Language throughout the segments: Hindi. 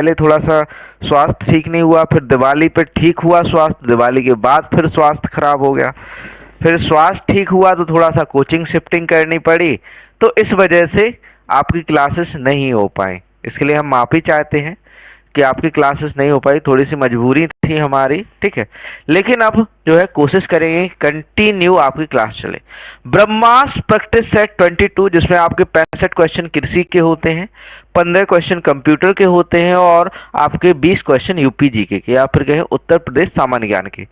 पहले थोड़ा सा स्वास्थ्य ठीक नहीं हुआ, फिर दिवाली पे ठीक हुआ स्वास्थ्य, दिवाली के बाद फिर स्वास्थ्य खराब हो गया, फिर स्वास्थ्य ठीक हुआ तो थोड़ा सा कोचिंग शिफ्टिंग करनी पड़ी, तो इस वजह से आपकी क्लासेस नहीं हो पाई। इसके लिए हम माफ़ी चाहते हैं कि आपकी क्लासेस नहीं हो पाई, थोड़ी सी मजबूरी थी हमारी, ठीक है। लेकिन अब जो है कोशिश करेंगे कंटिन्यू आपकी क्लास चले। ब्रह्मास्त्र प्रैक्टिस सेट 22, जिसमें आपके 65 क्वेश्चन कृषि के होते हैं, 15 क्वेश्चन कंप्यूटर के होते हैं और आपके 20 क्वेश्चन यूपी जीके के या फिर कहें उत्तर प्रदेश सामान्य ज्ञान के।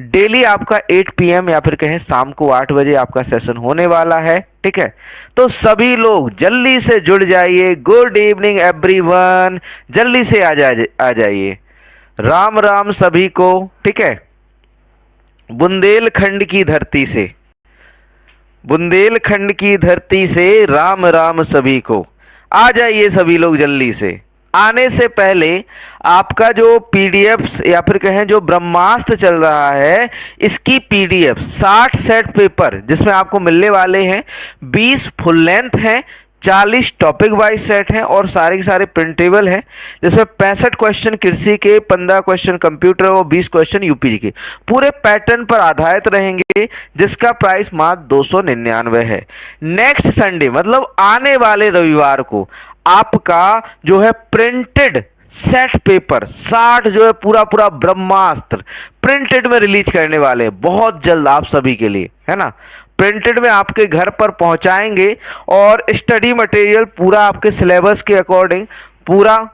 डेली आपका 8 PM या फिर कहें शाम को 8 बजे आपका सेशन होने वाला है, ठीक है। तो सभी लोग जल्दी से जुड़ जाइए। गुड इवनिंग एवरीवन, जल्दी से आ जाइए। राम राम सभी को, ठीक है। बुंदेलखंड की धरती से, बुंदेलखंड की धरती से राम राम सभी को। आ जाइए सभी लोग जल्दी से। आने से पहले आपका जो पीडीएफ या फिर कहें जो ब्रह्मास्त्र चल रहा है, इसकी पीडीएफ 60 सेट पेपर जिसमें आपको मिलने वाले हैं, 20 फुल लेंथ हैं, 40 टॉपिक वाइज सेट हैं और सारे के सारे प्रिंटेबल हैं, जिसमें 65 क्वेश्चन कृषि के, 15 क्वेश्चन कंप्यूटर और 20 क्वेश्चन यूपी के, पूरे पैटर्न पर आधारित रहेंगे, जिसका प्राइस मात्र 299 है। नेक्स्ट संडे मतलब आने वाले रविवार को आपका जो है प्रिंटेड सेट पेपर 60 जो है पूरा पूरा ब्रह्मास्त्र प्रिंटेड में रिलीज करने वाले हैं बहुत जल्द आप सभी के लिए, है ना। प्रिंटेड में आपके घर पर पहुंचाएंगे और स्टडी मटेरियल पूरा आपके सिलेबस के अकॉर्डिंग पूरा।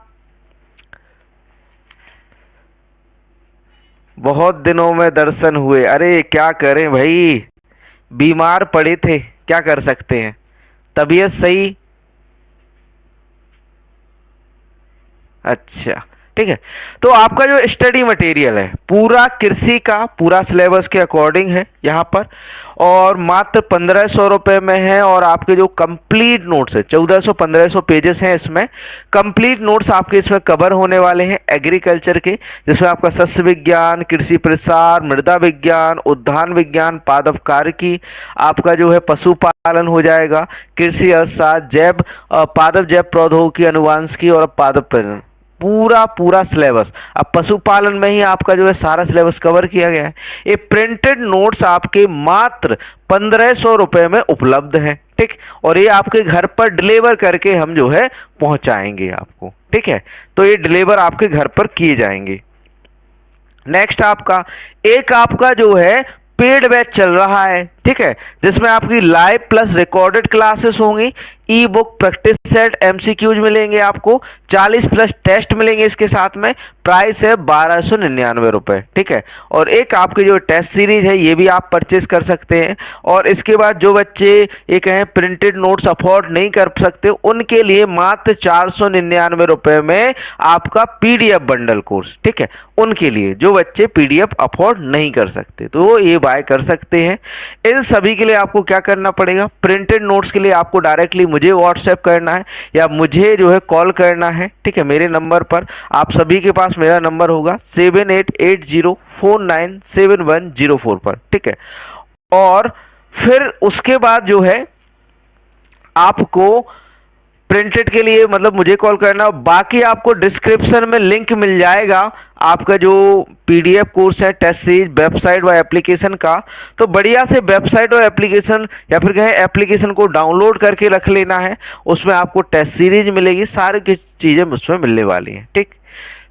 बहुत दिनों में दर्शन हुए, अरे क्या करें भाई, बीमार पड़े थे, क्या कर सकते हैं, तबीयत सही। अच्छा ठीक है, तो आपका जो स्टडी मटेरियल है पूरा कृषि का पूरा सिलेबस के अकॉर्डिंग है यहाँ पर, और मात्र 1500 रुपये में है। और आपके जो कंप्लीट नोट्स है 1400-1500 पेजेस हैं, इसमें कंप्लीट नोट्स आपके इसमें कवर होने वाले हैं एग्रीकल्चर के, जिसमें आपका सस्य विज्ञान, कृषि प्रसार, मृदा विज्ञान, उद्यान विज्ञान, पादप कार्य, आपका जो है पशुपालन हो जाएगा, कृषि अर्थशास्त्र, जैव पादप जैव प्रौद्योगिकी, अनुवांशिकी और पादप प्रजनन, पूरा पूरा सिलेबस। अब पशुपालन में ही आपका जो है सारा सिलेबस कवर किया गया है। ये प्रिंटेड नोट्स आपके मात्र 1500 रुपये में उपलब्ध हैं, ठीक। और ये आपके घर पर डिलीवर करके हम जो है पहुंचाएंगे आपको, ठीक है। तो ये डिलीवर आपके घर पर किए जाएंगे। नेक्स्ट आपका जो है पेड बैच चल रहा है, ठीक है, जिसमें आपकी लाइव प्लस रिकॉर्डेड क्लासेस होंगी, ई बुक, प्रैक्टिस सेट, एमसीक्यूज मिलेंगे आपको, 40 प्लस टेस्ट मिलेंगे इसके साथ में। प्राइस है 1299 रुपये, ठीक है। और एक आपकी जो टेस्ट सीरीज है ये भी आप परचेज कर सकते हैं। और इसके बाद जो बच्चे ये कहें प्रिंटेड नोट्स अफोर्ड नहीं कर सकते, उनके लिए मात्र 499 रुपये में आपका पीडीएफ बंडल कोर्स, ठीक है। उनके लिए जो बच्चे पीडीएफ अफोर्ड नहीं कर सकते तो वो ये बाय कर सकते हैं। इन सभी के लिए आपको क्या करना पड़ेगा, प्रिंटेड नोट्स के लिए आपको डायरेक्टली मुझे व्हाट्सएप करना है या मुझे जो है कॉल करना है, ठीक है। मेरे नंबर पर, आप सभी के पास मेरा नंबर होगा 7880497104 पर, ठीक है। और फिर उसके बाद जो है आपको प्रिंटेड के लिए मतलब मुझे कॉल करना। बाकी आपको डिस्क्रिप्शन में लिंक मिल जाएगा आपका जो पीडीएफ कोर्स है, टेस्ट सीरीज, वेबसाइट व एप्लीकेशन का। तो बढ़िया से वेबसाइट और एप्लीकेशन या फिर कहें एप्लीकेशन को डाउनलोड करके रख लेना है, उसमें आपको टेस्ट सीरीज मिलेगी, सारी की चीज़ें उसमें मिलने वाली हैं, ठीक।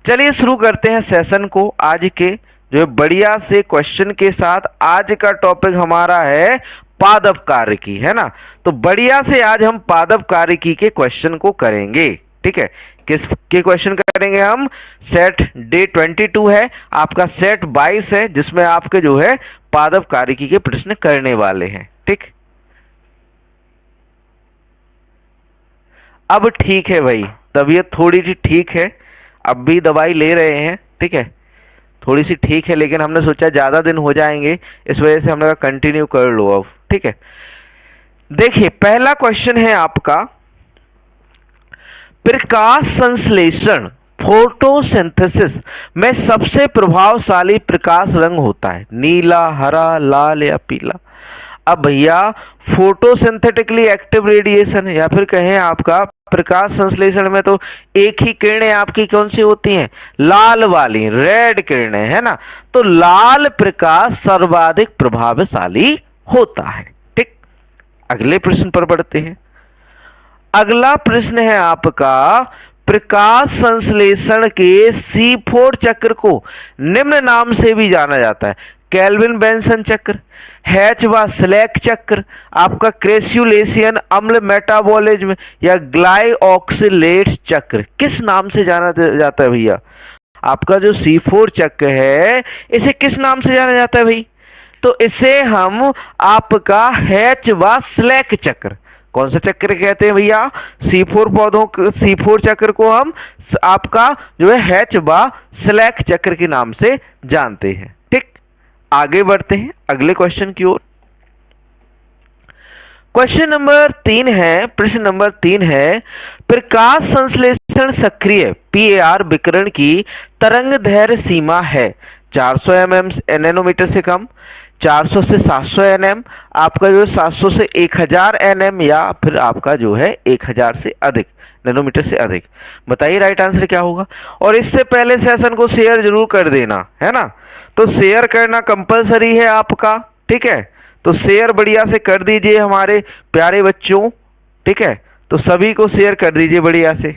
चलिए शुरू करते हैं सेशन को आज के जो है बढ़िया से क्वेश्चन के साथ। आज का टॉपिक हमारा है पादप कार्यकी, है ना। तो बढ़िया से आज हम पादप कार्यकी के क्वेश्चन को करेंगे, ठीक है। किस के क्वेश्चन करेंगे हम, सेट डे 22 है, आपका सेट 22 है, जिसमें आपके जो है पादप कार्यकी के प्रश्न करने वाले हैं, ठीक। अब ठीक है भाई, तबीयत थोड़ी सी ठीक है, अब भी दवाई ले रहे हैं, ठीक है, थोड़ी सी ठीक है, लेकिन हमने सोचा ज़्यादा दिन हो जाएंगे, इस वजह से हमने कहा कंटिन्यू कर लो अब, ठीक है। देखिए पहला क्वेश्चन है आपका, प्रकाश संश्लेषण फोटोसिंथेसिस में सबसे प्रभावशाली प्रकाश रंग होता है नीला, हरा, लाल या पीला। अब भैया फोटोसिंथेटिकली एक्टिव रेडिएशन या फिर कहें आपका प्रकाश संश्लेषण में तो एक ही किरणें आपकी कौन सी होती हैं, लाल वाली, रेड किरणें, है ना। तो लाल प्रकाश सर्वाधिक प्रभावशाली होता है। ठीक, अगले प्रश्न पर बढ़ते हैं। अगला प्रश्न है आपका, प्रकाश संश्लेषण के C4 चक्र को निम्न नाम से भी जाना जाता है। केल्विन बेंसन चक्र, हैच व स्लैक चक्र, आपका क्रेस्युलेशियन अम्ल मेटाबॉलिज्म या ग्लाइऑक्सिलेट चक्र। किस नाम से जाना जाता है भैया? आपका जो C4 चक्र है इसे किस नाम से जाना जाता है भाई? तो इसे हम आपका हैच व स्लैक चक्र, कौन सा चक्र कहते हैं भैया? C4 चक्र को हम आपका जो है हैच व स्लैक चक्र के नाम से जानते हैं। ठीक, आगे बढ़ते हैं अगले क्वेश्चन की ओर। क्वेश्चन नंबर 3 है, प्रश्न नंबर 3 है, प्रकाश संश्लेषण सक्रिय PAR विकिरण की तरंग दैर्घ्य सीमा है 400 नैनोमीटर से कम, 400 से 700 nm, आपका जो 700 से 1000 nm या फिर आपका जो है 1000 से अधिक नैनोमीटर से अधिक। बताइए राइट आंसर क्या होगा। और इससे पहले सेशन को शेयर जरूर कर देना, है ना। तो शेयर करना कंपलसरी है आपका, ठीक है। तो शेयर बढ़िया से कर दीजिए हमारे प्यारे बच्चों, ठीक है। तो सभी को शेयर कर दीजिए बढ़िया से।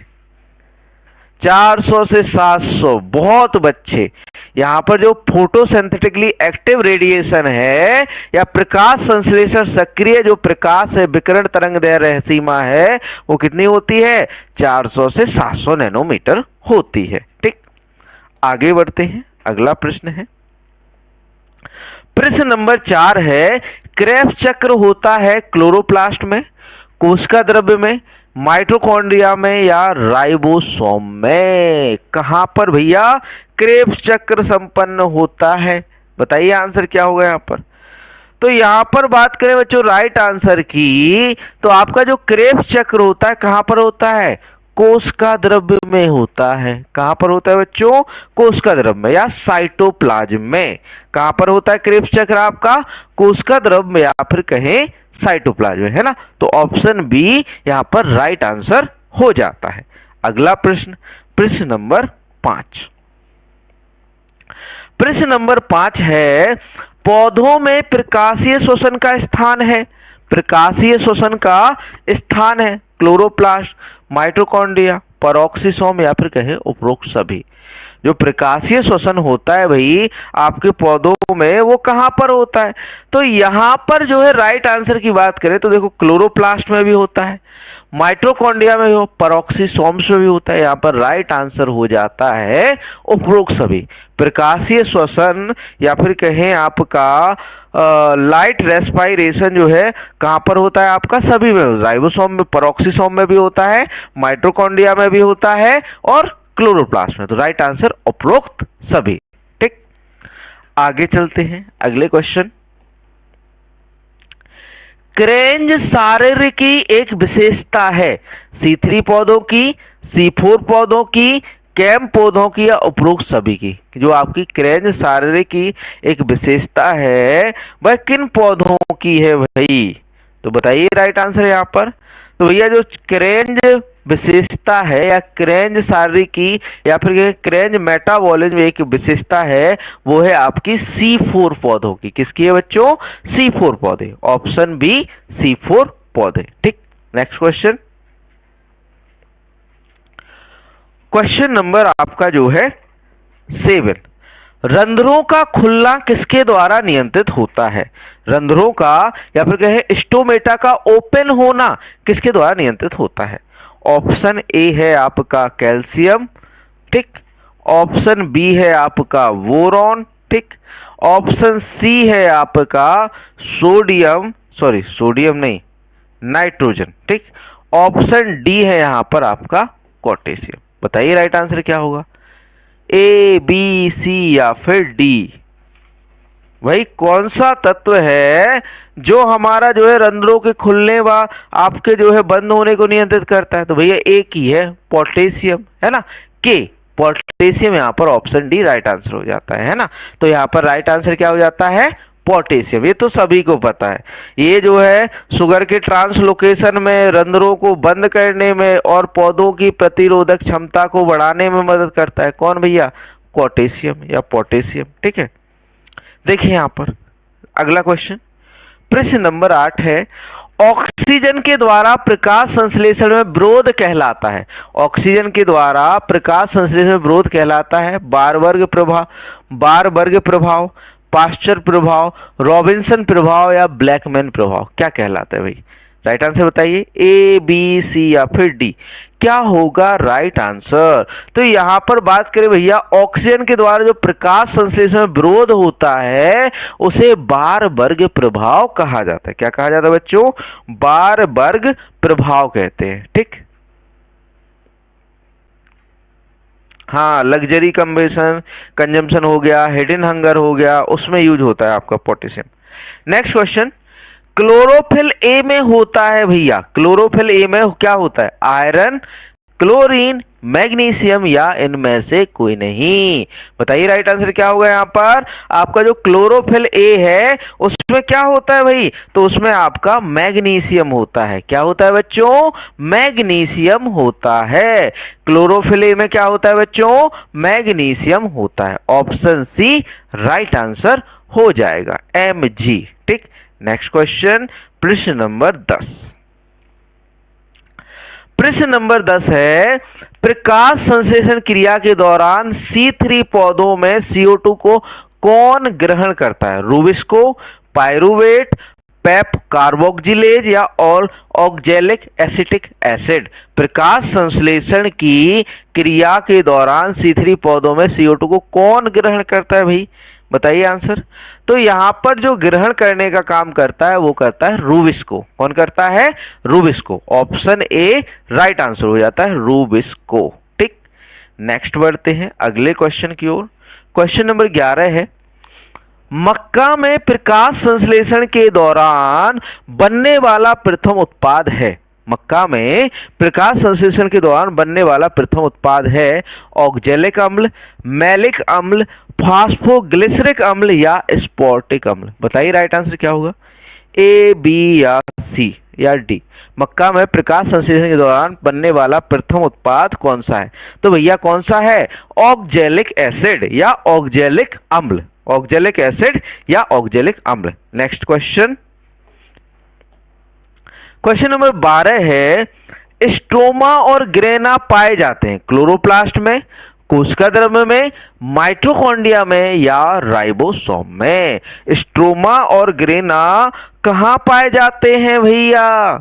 400 से 700, बहुत बच्चे। यहाँ पर जो फोटोसिंथेटिकली एक्टिव रेडिएशन है या प्रकाश संश्लेषण सक्रिय जो प्रकाश है विकिरण तरंग दैर्घ्य सीमा है वो कितनी होती है? 400 से 700 नैनोमीटर होती है। ठीक, आगे बढ़ते हैं, अगला प्रश्न है, प्रश्न नंबर 4 है, क्रेब्स चक्र होता है क्लोरोप्लास्ट में, कोशिका द्रव्य में, माइटोकॉन्ड्रिया में या राइबोसोम में? कहां पर भैया क्रेब्स चक्र संपन्न होता है? बताइए आंसर क्या होगा यहाँ पर। तो यहां पर बात करें बच्चों राइट आंसर की, तो आपका जो क्रेब्स चक्र होता है कहां पर होता है? कोशिका द्रव्य में होता है। कहां पर होता है बच्चों? कोशिका द्रव्य में या साइटोप्लाज्म में। कहां पर होता है क्रेब्स चक्र आपका? कोशिका द्रव्य में या फिर कहें साइटोप्लाज्म, है ना। तो ऑप्शन बी यहां पर राइट आंसर हो जाता है। अगला प्रश्न, प्रश्न नंबर 5। प्रश्न नंबर 5 है, पौधों में प्रकाशीय श्वसन का स्थान है, प्रकाशीय श्वसन का स्थान है क्लोरोप्लास्ट, माइटोकॉन्ड्रिया, पेरोक्सिसोम या फिर कहें उपरोक्त सभी। जो प्रकाशीय श्वसन होता है भाई आपके पौधों में वो कहां पर होता है? तो यहां पर जो है राइट आंसर की बात करें तो देखो क्लोरोप्लास्ट में भी होता है, माइटोकॉन्ड्रिया में भी, पेरोक्सिसोम्स में भी होता है। यहाँ पर राइट आंसर हो जाता है उपरोक्त सभी। प्रकाशीय श्वसन या फिर कहें आपका लाइट रेस्पायरेशन जो है कहां पर होता है आपका? सभी में, राइबोसोम में, पेरोक्सिसोम में भी होता है, माइटोकॉन्ड्रिया में भी होता है और क्लोरोप्लास्ट में। तो राइट आंसर उपरोक्त सभी। ठीक, आगे चलते हैं अगले क्वेश्चन। क्रेंज शारीर की एक विशेषता है C3 पौधों की, C4 पौधों की, कैम पौधों की या उपरोक्त सभी की। जो आपकी क्रेंज शारीर की एक विशेषता है वह किन पौधों की है भाई? तो बताइए राइट आंसर यहाँ पर। तो भैया जो क्रेंज विशेषता है या क्रेंज शारीरिक की या फिर क्रेंज मेटाबॉलिज्म एक विशेषता है वो है आपकी C4 पौधों की। किसकी है बच्चों? C4 पौधे। ऑप्शन बी C4 पौधे। ठीक, नेक्स्ट क्वेश्चन। क्वेश्चन नंबर आपका जो है 7, रंध्रों का खुलना किसके द्वारा नियंत्रित होता है? रंध्रों का या फिर कहें स्टोमेटा का ओपन होना किसके द्वारा नियंत्रित होता है? ऑप्शन ए है आपका कैल्शियम, ठीक। ऑप्शन बी है आपका बोरॉन, ठीक। ऑप्शन सी है आपका सोडियम नहीं, नाइट्रोजन, ठीक। ऑप्शन डी है यहां पर आपका पोटेशियम। बताइए राइट आंसर क्या होगा? ए, बी, सी या फिर डी? भाई कौन सा तत्व है जो हमारा जो है रंध्रों के खुलने व आपके जो है बंद होने को नियंत्रित करता है? तो भैया एक ही है, पोटेशियम, है ना। के पोटेशियम, यहाँ पर ऑप्शन डी राइट आंसर हो जाता है ना। तो यहाँ पर राइट आंसर क्या हो जाता है? पोटेशियम, ये तो सभी को पता है। ये जो है शुगर के ट्रांसलोकेशन में, रंध्रों को बंद करने में और पौधों की प्रतिरोधक क्षमता को बढ़ाने में मदद करता है। कौन भैया? पोटेशियम या पोटेशियम। ठीक है, देखिए यहां पर अगला क्वेश्चन, प्रश्न नंबर 8 है, ऑक्सीजन के द्वारा प्रकाश संश्लेषण में विरोध कहलाता है। ऑक्सीजन के द्वारा प्रकाश संश्लेषण में विरोध कहलाता है बारबर्ग प्रभाव, पास्चर प्रभाव, रॉबिन्सन प्रभाव या ब्लैकमैन प्रभाव। क्या कहलाता है भाई? राइट आंसर बताइए, ए, बी, सी या फिर डी। क्या होगा राइट आंसर? तो यहां पर बात करें भैया, ऑक्सीजन के द्वारा जो प्रकाश संश्लेषण में विरोध होता है उसे बारबर्ग प्रभाव कहा जाता है। क्या कहा जाता है बच्चों? बारबर्ग प्रभाव कहते हैं। ठीक, हाँ, लग्जरी कंजम्पशन हो गया, हिडन हंगर हो गया, उसमें यूज होता है आपका potassium. Next question, chlorophyll A में होता है भैया, क्लोरोफिल ए में क्या होता है? आयरन, क्लोरीन, मैग्नीशियम या इनमें से कोई नहीं। बताइए राइट आंसर क्या होगा यहाँ पर? आपका जो क्लोरोफिल ए है उसमें क्या होता है भाई? तो उसमें आपका मैग्नीशियम होता है। क्या होता है बच्चों? मैग्नीशियम होता है। क्लोरोफिल ए में क्या होता है बच्चों? मैग्नीशियम होता है। ऑप्शन सी राइट आंसर हो जाएगा, Mg। ठीक, नेक्स्ट क्वेश्चन, प्रश्न नंबर 10। प्रश्न नंबर 10 है, प्रकाश संश्लेषण क्रिया के दौरान C3 पौधों में CO2 को कौन ग्रहण करता है? रूबिस्को, पायरुवेट, पेप कार्बोक्जिलेज या ऑक्जेलिक एसिटिक एसिड। प्रकाश संश्लेषण की क्रिया के दौरान C3 पौधों में CO2 को कौन ग्रहण करता है भाई? बताइए आंसर। तो यहां पर जो ग्रहण करने का काम करता है वो करता है रूबिस्को। कौन करता है? Rubisco. Option A right answer हो जाता है, रूबिस्को। ठीक, नेक्स्ट बढ़ते हैं अगले क्वेश्चन की ओर। क्वेश्चन नंबर 11 है, मक्का में प्रकाश संश्लेषण के दौरान बनने वाला प्रथम उत्पाद है। मक्का में प्रकाश संश्लेषण के दौरान बनने वाला प्रथम उत्पाद है ऑक्जेलिक अम्ल, मैलिक अम्ल, फास्फोग्लिसरिक अम्ल या स्पोर्टिक अम्ल। बताइए राइट आंसर क्या होगा? ए, बी या सी या डी। मक्का में प्रकाश संश्लेषण के दौरान बनने वाला प्रथम उत्पाद कौन सा है? तो भैया कौन सा है? ऑक्जेलिक एसिड या ऑक्जेलिक अम्ल। ऑक्जेलिक एसिड या ऑक्जेलिक अम्ल। नेक्स्ट क्वेश्चन, क्वेश्चन नंबर 12 है, स्ट्रोमा और ग्रेना पाए जाते हैं क्लोरोप्लास्ट में, कोशिका द्रव्य में, माइटोकॉन्ड्रिया में या राइबोसोम में। स्ट्रोमा और ग्रेना कहां पाए जाते हैं भैया?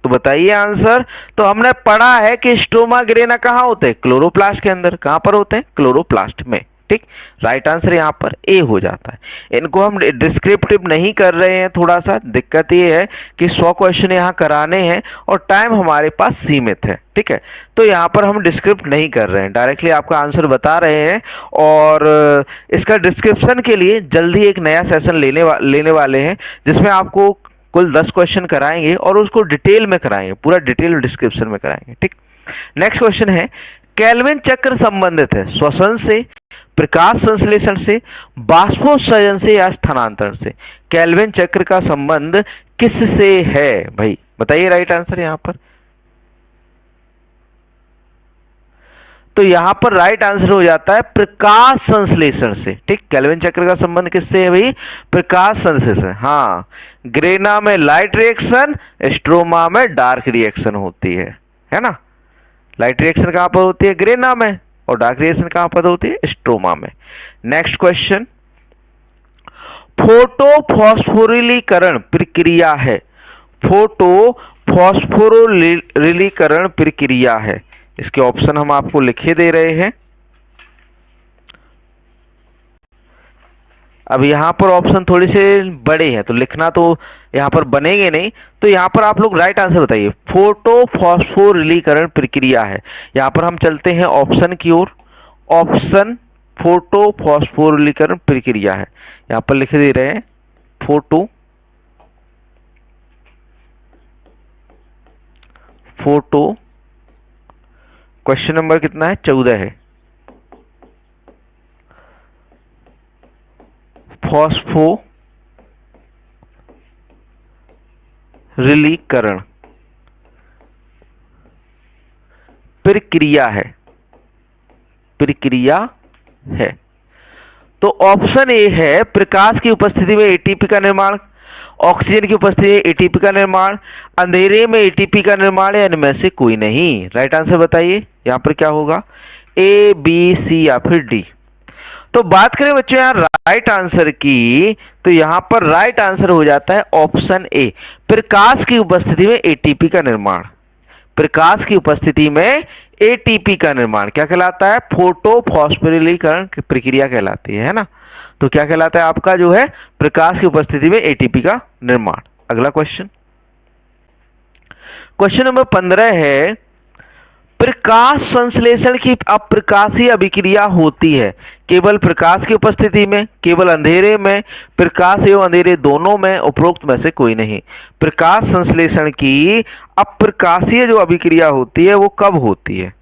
तो बताइए आंसर। तो हमने पढ़ा है कि स्ट्रोमा ग्रेना कहां होते हैं? क्लोरोप्लास्ट के अंदर। कहां पर होते हैं? क्लोरोप्लास्ट में। ठीक, राइट आंसर यहां पर ए हो जाता है। इनको हम डिस्क्रिप्टिव नहीं कर रहे हैं, थोड़ा सा दिक्कत ये है कि 100 क्वेश्चन यहां कराने हैं और टाइम हमारे पास सीमित है। ठीक है, तो यहां पर हम डिस्क्रिप्ट नहीं कर रहे हैं, डायरेक्टली आपका आंसर बता रहे हैं। और इसका डिस्क्रिप्शन के लिए जल्दी एक नया सेशन लेने वाले हैं जिसमें आपको कुल 10 क्वेश्चन कराएंगे और उसको डिटेल में कराएंगे, पूरा डिटेल डिस्क्रिप्शन में कराएंगे। ठीक, नेक्स्ट क्वेश्चन है, केल्विन चक्र संबंधित है श्वसन से, प्रकाश संश्लेषण से, बाष्पोत्सर्जन से या स्थानांतरण से। केल्विन चक्र का संबंध किससे है भाई? बताइए राइट आंसर यहां पर। तो यहां पर राइट आंसर हो जाता है प्रकाश संश्लेषण से। ठीक, केल्विन चक्र का संबंध किससे है भाई? प्रकाश संश्लेषण। हाँ, ग्रेना में लाइट रिएक्शन, स्ट्रोमा में डार्क रिएक्शन होती है ना। लाइट रिएक्शन कहां पर होती है? ग्रेना में। और डार्क रिएक्शन कहां पर होती है? स्ट्रोमा में। नेक्स्ट क्वेश्चन, फोटोफॉस्फोरिलीकरण प्रक्रिया है। फोटोफॉस्फोरिलीकरण प्रक्रिया है। इसके ऑप्शन हम आपको लिखे दे रहे हैं। अब यहां पर ऑप्शन थोड़े से बड़े हैं तो लिखना तो यहां पर बनेंगे नहीं, तो यहां पर आप लोग राइट आंसर बताइए। फोटोफॉस्फोरिलीकरण प्रक्रिया है। यहां पर हम चलते हैं ऑप्शन की ओर। ऑप्शन फोटोफॉस्फोरिलीकरण प्रक्रिया है, यहां पर लिख दे रहे हैं फोटो। क्वेश्चन नंबर कितना है? 14 है। फॉस्फो प्रकाशसंश्लेषण प्रक्रिया है, प्रक्रिया है। तो ऑप्शन ए है प्रकाश की उपस्थिति में एटीपी का निर्माण, ऑक्सीजन की उपस्थिति में एटीपी का निर्माण, अंधेरे में एटीपी का निर्माण, या इनमें से कोई नहीं। राइट आंसर बताइए यहां पर क्या होगा, ए बी सी या फिर डी। तो बात करें बच्चों यहां राइट आंसर की, तो यहां पर राइट आंसर हो जाता है ऑप्शन ए, प्रकाश की उपस्थिति में एटीपी का निर्माण। प्रकाश की उपस्थिति में एटीपी का निर्माण क्या कहलाता है, फोटोफॉस्फोरिलीकरण प्रक्रिया कहलाती है ना। तो क्या कहलाता है आपका जो है प्रकाश की उपस्थिति में एटीपी का निर्माण। अगला क्वेश्चन, क्वेश्चन नंबर 15 है, प्रकाश संश्लेषण की अप्रकाशीय अभिक्रिया होती है केवल प्रकाश की उपस्थिति में, केवल अंधेरे में, प्रकाश एवं अंधेरे दोनों में, उपरोक्त में से कोई नहीं। प्रकाश संश्लेषण की अप्रकाशीय जो अभिक्रिया होती है वो कब होती है,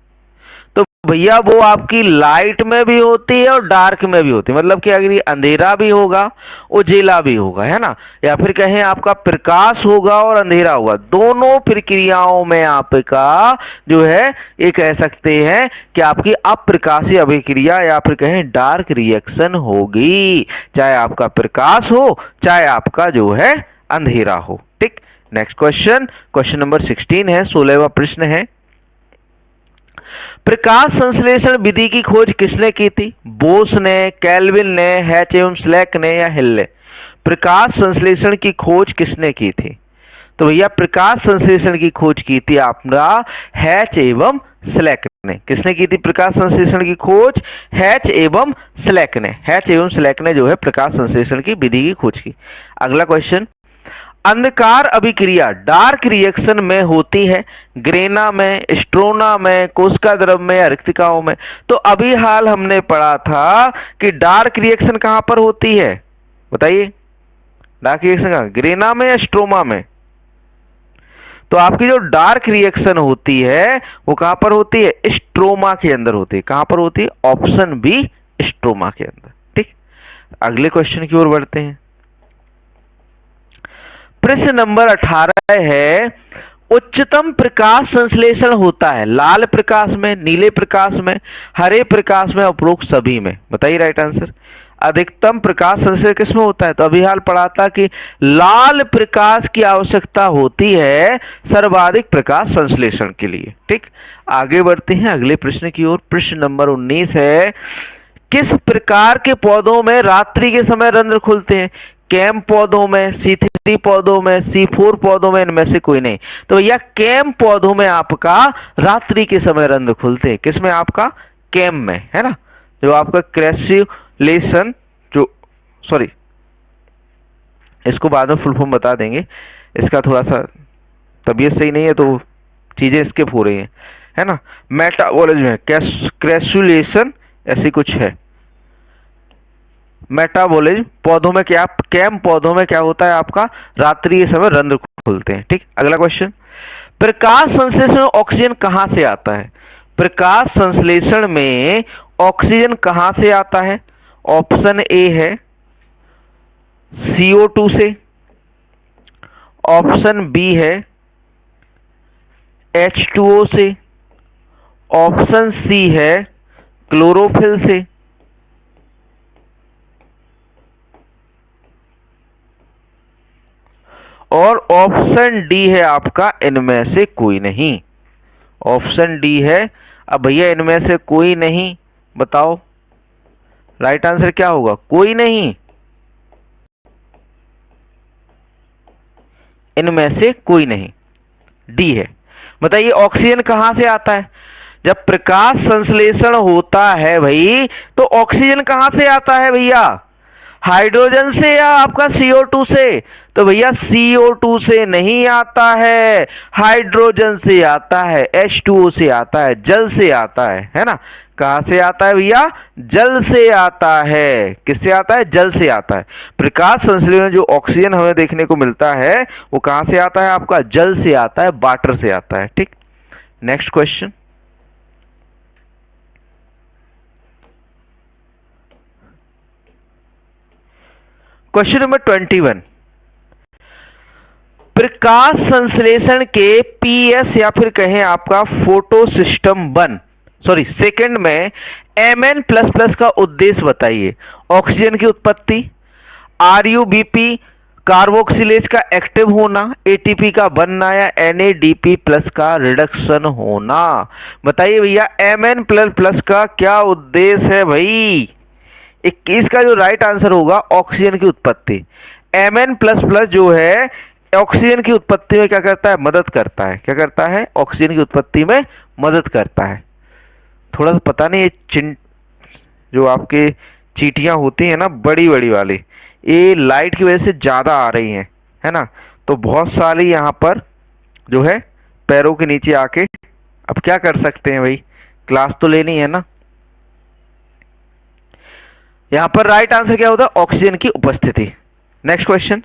तो भैया वो आपकी लाइट में भी होती है और डार्क में भी होती है। मतलब कि अगर ये अंधेरा भी होगा उजेला भी होगा, है ना, या फिर कहें आपका प्रकाश होगा और अंधेरा होगा, दोनों प्रक्रियाओं में आपका जो है ये कह सकते हैं कि आपकी अप्रकाशीय अभिक्रिया या फिर कहें डार्क रिएक्शन होगी, चाहे आपका प्रकाश हो चाहे आपका जो है अंधेरा हो। ठीक, नेक्स्ट क्वेश्चन, क्वेश्चन नंबर 16 है, 16वां प्रश्न है, प्रकाश संश्लेषण विधि की खोज किसने की थी, बोस ने, केल्विन ने, हैच एवं स्लैक ने, या हिल ने। प्रकाश संश्लेषण की खोज किसने की थी, तो भैया प्रकाश संश्लेषण की खोज की थी आपका हैच एवं स्लैक ने। किसने की थी प्रकाश संश्लेषण की खोज, हैच एवं स्लैक ने। हैच एवं स्लैक ने जो है प्रकाश संश्लेषण की विधि की खोज की। अगला क्वेश्चन, अंधकार अभिक्रिया डार्क रिएक्शन में होती है ग्रेना में, स्ट्रोना में, कोशिका द्रव में, या रिक्तिकाओं में। तो अभी हाल हमने पढ़ा था कि डार्क रिएक्शन कहां पर होती है, बताइए डार्क रिएक्शन कहां, ग्रेना में या स्ट्रोमा में। तो आपकी जो डार्क रिएक्शन होती है वो कहां पर होती है, स्ट्रोमा के अंदर होती है। कहां पर होती है, ऑप्शन बी स्ट्रोमा के अंदर। ठीक, अगले क्वेश्चन की ओर बढ़ते हैं। प्रश्न नंबर 18 है, उच्चतम प्रकाश संश्लेषण होता है लाल प्रकाश में, नीले प्रकाश में, हरे प्रकाश में, उपरोक्त सभी में। बताइए राइट आंसर। अधिकतम प्रकाश संश्लेषण किसमें होता है, तो अभी हाल पढ़ा था कि लाल प्रकाश की आवश्यकता होती है सर्वाधिक प्रकाश संश्लेषण के लिए। ठीक, आगे बढ़ते हैं अगले प्रश्न की ओर। प्रश्न नंबर 19 है, किस प्रकार के पौधों में रात्रि के समय रंध्र खुलते हैं, कैम पौधों में, C3 पौधों में, C4 पौधों में, इनमें से कोई नहीं। तो भैया कैम पौधों में आपका रात्रि के समय रंध्र खुलते हैं। किसमें, आपका कैम में, है ना, जो आपका क्रैसुलेशन जो सॉरी इसको बाद में फुल फॉर्म बता देंगे, इसका थोड़ा सा तबीयत सही नहीं है तो चीजें स्किप हो रही हैं, है ना। मेटाबॉलिज्म है, क्रैसुलेशन ऐसी कुछ है, मेटाबॉलिज्म पौधों में क्या, कैम पौधों में क्या होता है आपका रात्रि के समय रंध्र खुलते हैं। ठीक, अगला क्वेश्चन, प्रकाश संश्लेषण में ऑक्सीजन कहां से आता है, प्रकाश संश्लेषण में ऑक्सीजन कहां से आता है। ऑप्शन ए है CO2 से, ऑप्शन बी है H2O से, ऑप्शन सी है क्लोरोफिल से, और ऑप्शन डी है आपका इनमें से कोई नहीं। ऑप्शन डी है, अब भैया इनमें से कोई नहीं, बताओ राइट आंसर क्या होगा, कोई नहीं, इनमें से कोई नहीं, डी है। बताइए ऑक्सीजन कहां से आता है, जब प्रकाश संश्लेषण होता है भाई तो ऑक्सीजन कहां से आता है भैया, हाइड्रोजन से या आपका CO2 से। तो भैया CO2 से नहीं आता है, हाइड्रोजन से आता है, H2O से आता है, जल से आता है ना। कहां से आता है भैया, जल से आता है। किससे आता है, जल से आता है। प्रकाश संश्लेषण में जो ऑक्सीजन हमें देखने को मिलता है वो कहां से आता है, आपका जल से आता है, वाटर से आता है। ठीक, नेक्स्ट क्वेश्चन, क्वेश्चन नंबर 21, प्रकाश संश्लेषण के पीएस या फिर कहें आपका फोटो सिस्टम 1 सॉरी सेकंड में Mn++ का उद्देश्य बताइए। ऑक्सीजन की उत्पत्ति, आरयूबीपी कार्बोक्सिलेज का एक्टिव होना, एटीपी का बनना या NADP+ का रिडक्शन होना। बताइए भैया Mn++ का क्या उद्देश्य है भाई। 21 का जो राइट आंसर होगा ऑक्सीजन की उत्पत्ति। Mn++ जो है ऑक्सीजन की उत्पत्ति में क्या करता है, मदद करता है। क्या करता है, ऑक्सीजन की उत्पत्ति में मदद करता है। थोड़ा सा पता नहीं ये जो आपके चींटियां होती हैं ना बड़ी बड़ी वाली, ये लाइट की वजह से ज़्यादा आ रही हैं, है ना, तो बहुत सारी यहाँ पर जो है पैरों के नीचे आके, अब क्या कर सकते हैं भाई, क्लास तो लेनी है ना। यहाँ पर राइट आंसर क्या होता है, ऑक्सीजन की उपस्थिति। नेक्स्ट क्वेश्चन,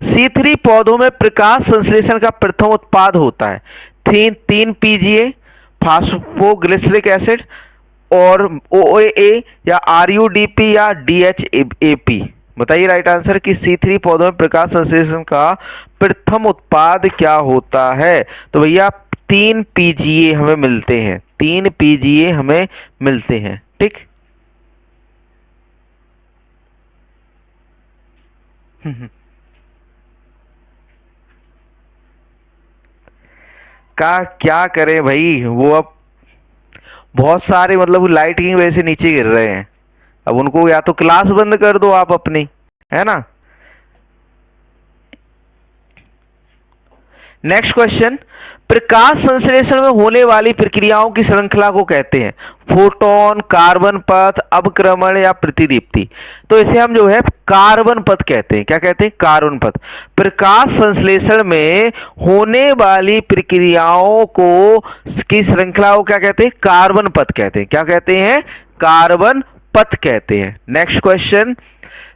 C3 पौधों में प्रकाश संश्लेषण का प्रथम उत्पाद होता है। 3 PGA, फास्फोग्लिसरिक एसिड और OAA या RUDP या DHAP। बताइए राइट आंसर कि C3 पौधों में प्रकाश संश्लेषण का प्रथम उत्पाद क्या होता है। तो भैया 3 PGA हमें मिलते हैं, 3 PGA हमें मिलते हैं, ठीक। का क्या करें भाई, वो अब बहुत सारे मतलब लाइट की वजह से नीचे गिर रहे हैं। अब उनको या तो क्लास बंद कर दो आप अपनी, है ना। नेक्स्ट क्वेश्चन, प्रकाश संश्लेषण में होने वाली प्रक्रियाओं की श्रृंखला को कहते हैं फोटोन, कार्बन पथ, अवक्रमण या प्रतिदीप्ति। तो इसे हम जो है कार्बन पथ कहते हैं। क्या कहते हैं, कार्बन पथ। प्रकाश संश्लेषण में होने वाली प्रक्रियाओं को की श्रृंखला को क्या कहते हैं, कार्बन पथ कहते हैं। क्या कहते हैं, कार्बन पथ कहते हैं। नेक्स्ट क्वेश्चन,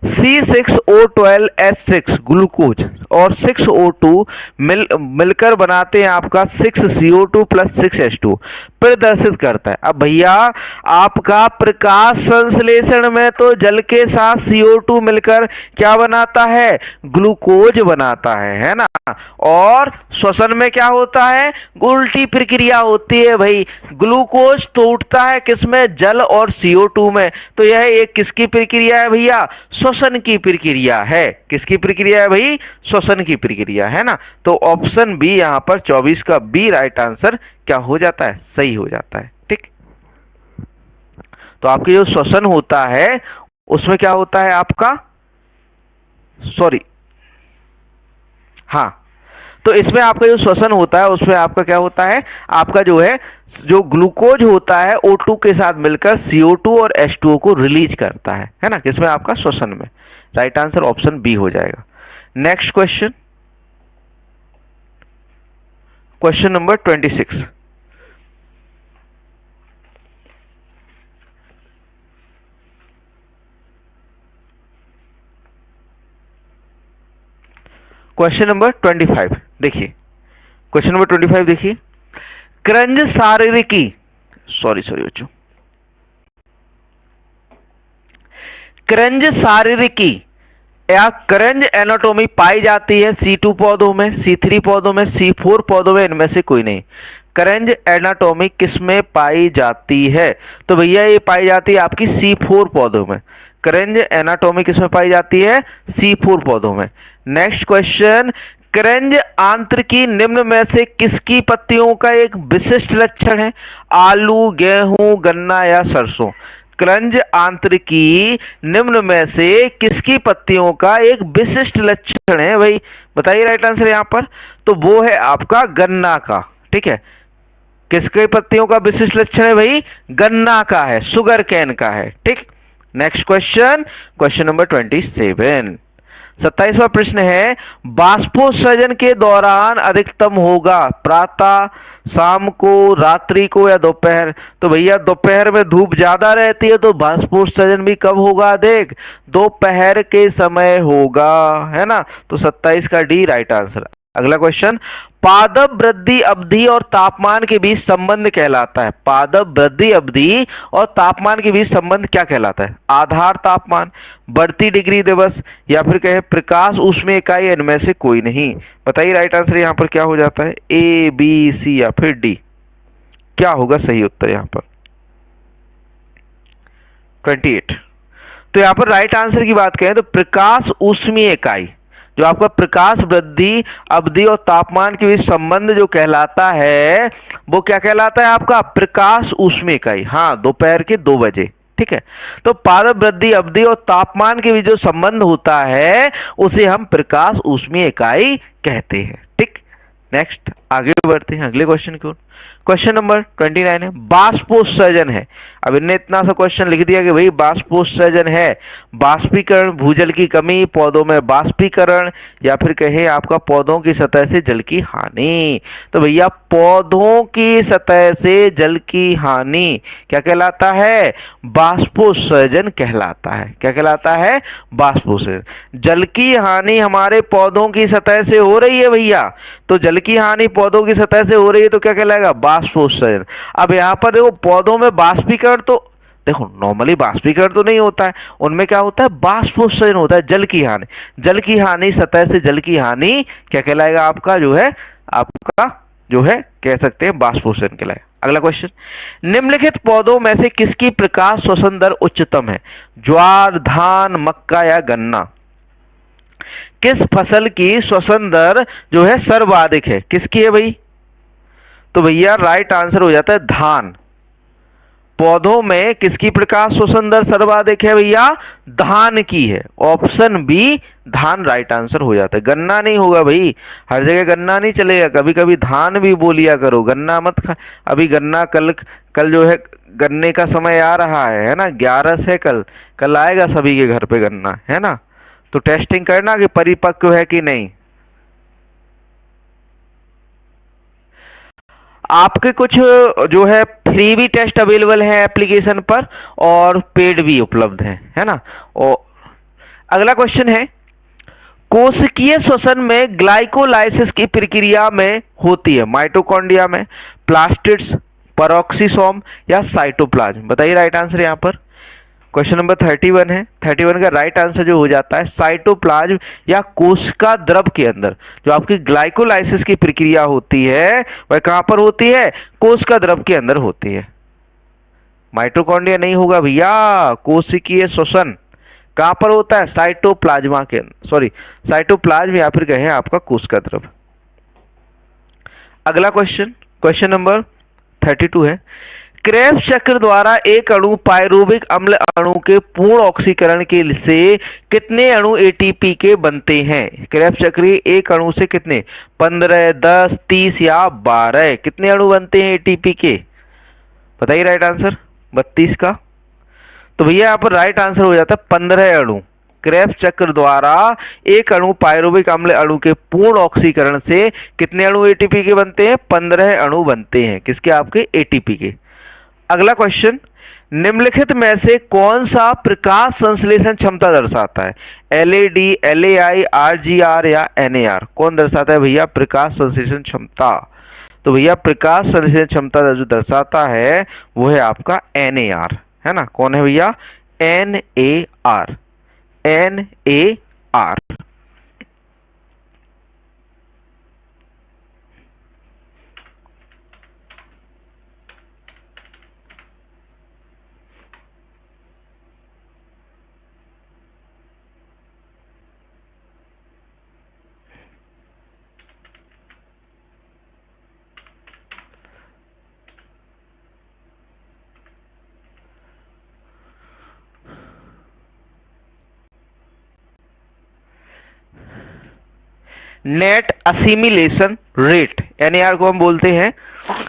C6O12H6 ग्लूकोज और 6O2 मिलकर बनाते हैं आपका 6CO2 + 6H2 प्रदर्शित करता है। अब भैया आपका प्रकाश संश्लेषण में तो जल के साथ CO2 मिलकर क्या बनाता है, ग्लूकोज बनाता है ना। और श्वसन में क्या होता है, उल्टी प्रक्रिया होती है भाई, ग्लूकोज टूटता है किसमें, जल और CO2 में। तो यह एक किसकी प्रक्रिया है भैया, श्वसन की प्रक्रिया है। किसकी प्रक्रिया है भाई, श्वसन की प्रक्रिया, है ना। तो ऑप्शन बी यहां पर 24 का बी राइट आंसर क्या हो जाता है, सही हो जाता है, ठीक। तो आपके जो श्वसन होता है उसमें क्या होता है आपका, सॉरी हाँ, तो इसमें आपका जो श्वसन होता है उसमें आपका क्या होता है, आपका जो है जो ग्लूकोज होता है O2 के साथ मिलकर CO2 और H2O को रिलीज करता है ना, किसमें आपका श्वसन में। राइट आंसर ऑप्शन बी हो जाएगा। Next question, question number 26। Question number 25 देखिए, क्वेश्चन नंबर 25 देखिए, क्रंज शारीरिकी बच्चों, क्रंज शारीरिकी या क्रंज एनाटॉमी पाई जाती है C2 पौधों में, C3 पौधों में, C4 पौधों में, इनमें से कोई नहीं। क्रंज एनाटॉमी किसमें पाई जाती है, तो भैया ये पाई जाती है आपकी C4 पौधों में। क्रंज एनाटॉमी किसमें पाई जाती है, C4 पौधों में। नेक्स्ट क्वेश्चन, क्रंज आंतरिकी निम्न में से किसकी पत्तियों का एक विशिष्ट लक्षण है, आलू, गेहूं, गन्ना या सरसों। क्रंज आंतरिकी निम्न में से किसकी पत्तियों का एक विशिष्ट लक्षण है भाई, बताइए राइट आंसर यहां पर। तो वो है आपका गन्ना का, ठीक है। किसके पत्तियों का विशिष्ट लक्षण है भाई, गन्ना का है, शुगर कैन का है, ठीक। Next question, question number 27। 27वां प्रश्न है, बाष्पोत्सर्जन के दौरान अधिकतम होगा प्रातः, शाम को, रात्रि को या दोपहर। तो भैया दोपहर में धूप ज्यादा रहती है तो बाष्पोत्सर्जन भी कब होगा, देख दोपहर के समय होगा, है ना। तो 27 का डी राइट आंसर। अगला क्वेश्चन, पादप वृद्धि अवधि और तापमान के बीच संबंध कहलाता है। पादप वृद्धि अवधि और तापमान के बीच संबंध क्या कहलाता है? आधार तापमान, बढ़ती डिग्री दिवस, या फिर कहे प्रकाश ऊष्मीय इकाई, इनमें से कोई नहीं। बताइए राइट आंसर यहाँ पर क्या हो जाता है? ए, बी, सी या फिर डी? क्या होगा सही उत्तर यहाँ पर? 28। तो यहाँ पर राइट आंसर की बात करें तो प्रकाश ऊष्मीय इकाई, जो आपका प्रकाश वृद्धि अवधि और तापमान के बीच संबंध जो कहलाता है, वो क्या कहलाता है आपका? प्रकाश ऊष्मीय इकाई। हाँ, दोपहर के 2 बजे। ठीक है, तो पादप वृद्धि अवधि और तापमान के बीच जो संबंध होता है उसे हम प्रकाश ऊष्मीय इकाई कहते हैं। ठीक, नेक्स्ट आगे बढ़ते हैं अगले क्वेश्चन की ओर। क्वेश्चन नंबर 29 है, बाष्पोत्सर्जन है। अब इनने इतना सा क्वेश्चन लिख दिया कि भाई बाष्पोत्सर्जन है, बाष्पीकरण, भूजल की कमी, पौधों में बाष्पीकरण, या फिर कहे आपका पौधों की सतह से जल की हानि। तो भैया पौधों की सतह से जल की हानि क्या कहलाता है? बाष्पोत्सर्जन कहलाता है। क्या कहलाता है? बाष्पोत्सर्जन। जल की हानि हमारे पौधों की सतह से हो रही है भैया, तो जल की हानि पौधों की सतह से हो रही है तो क्या कहलाएगा? बाष्पोत्सर्जन। अब यहाँ पर देखो पौधों में बाष्पीकरण, तो देखो नॉर्मली बाष्पीकरण तो नहीं होता है, उनमें क्या होता है? बाष्पोत्सर्जन होता है। जल की हानि, जल की हानि, सतह से जल की हानि क्या कहलाएगा? आपका जो है, आपका जो है कह सकते हैं बाष्पोत्सर्जन कहलाएगा। अगला क्वेश्चन, निम्नलिखित पौधों में से किसकी प्रकाश श्वसन दर उच्चतम है? ज्वार, धान, मक्का या गन्ना? किस फसल की श्वसन दर जो है सर्वाधिक है? किसकी है भाई? तो भैया राइट आंसर हो जाता है धान। पौधों में किसकी प्रकाश श्वसन दर सर्वाधिक है भैया? धान की है। ऑप्शन बी धान राइट आंसर हो जाता है। गन्ना नहीं होगा भाई, हर जगह गन्ना नहीं चलेगा, कभी कभी धान भी बोलिया करो, गन्ना मत खा। अभी गन्ना कल जो है गन्ने का समय आ रहा है ना, 11 से कल आएगा सभी के घर पे गन्ना, है ना? तो टेस्टिंग करना कि परिपक्व है कि नहीं। आपके कुछ जो है फ्री भी टेस्ट अवेलेबल है एप्लीकेशन पर और पेड भी उपलब्ध है ना? और अगला क्वेश्चन है, कोशिकीय श्वसन में ग्लाइकोलाइसिस की प्रक्रिया में होती है माइटोकॉन्ड्रिया में, प्लास्टिड्स, पेरोक्सिसोम या साइटोप्लाज्म? बताइए राइट आंसर यहाँ पर। क्वेश्चन नंबर 31 है। 31 का राइट आंसर जो हो जाता है साइटोप्लाज्म या कोशिका द्रव के अंदर जो आपकी ग्लाइकोलाइसिस की प्रक्रिया होती है वह कहां पर होती है? कोशिका द्रव के अंदर होती है। माइटोकॉन्ड्रिया नहीं होगा भैया, कोशिकीय श्वसन कहां पर होता है? साइटोप्लाज्मा के अंदर, सॉरी साइटोप्लाज्म या फिर कहें आपका कोशिका द्रव। अगला क्वेश्चन, क्वेश्चन नंबर 32 है, क्रेब्स चक्र द्वारा एक अणु पायरुविक अम्ल अणु के पूर्ण ऑक्सीकरण के से कितने अणु एटीपी के बनते हैं? क्रेब्स चक्र एक अणु से कितने? 15, 10, 30 या 12? कितने अणु बनते हैं एटीपी के? बताइए राइट आंसर। 32 का। तो भैया यहाँ पर राइट आंसर हो जाता है 15 अणु। क्रेब्स चक्र द्वारा एक अणु पायरुविक अम्ल अणु के पूर्ण ऑक्सीकरण से कितने अणु एटीपी के बनते हैं? 15 अणु बनते हैं। किसके? आपके एटीपी के। अगला क्वेश्चन, निम्नलिखित में से कौन सा प्रकाश संश्लेषण क्षमता दर्शाता है? एलईडी, एलएआई, आरजीआर या एनएआर? कौन दर्शाता है भैया प्रकाश संश्लेषण क्षमता? तो भैया प्रकाश संश्लेषण क्षमता जो दर्शाता है वो है आपका एनएआर, है ना? कौन है भैया? एनएआर, एनएआर। नेट असिमिलेशन रेट, एनएआर को हम बोलते हैं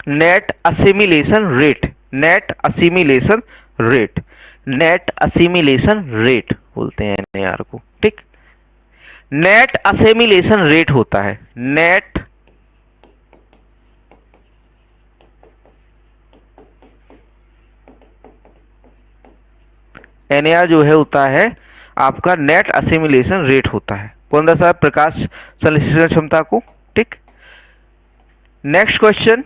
net assimilation rate, net assimilation rate, net assimilation rate बोलते हैं एनएआर को। ठीक, नेट असिमिलेशन रेट होता है, नेट एनएआर जो है होता है आपका नेट असिमिलेशन रेट होता है। कौन दर्शाता है? प्रकाश संश्लेषण क्षमता को। ठीक, नेक्स्ट क्वेश्चन,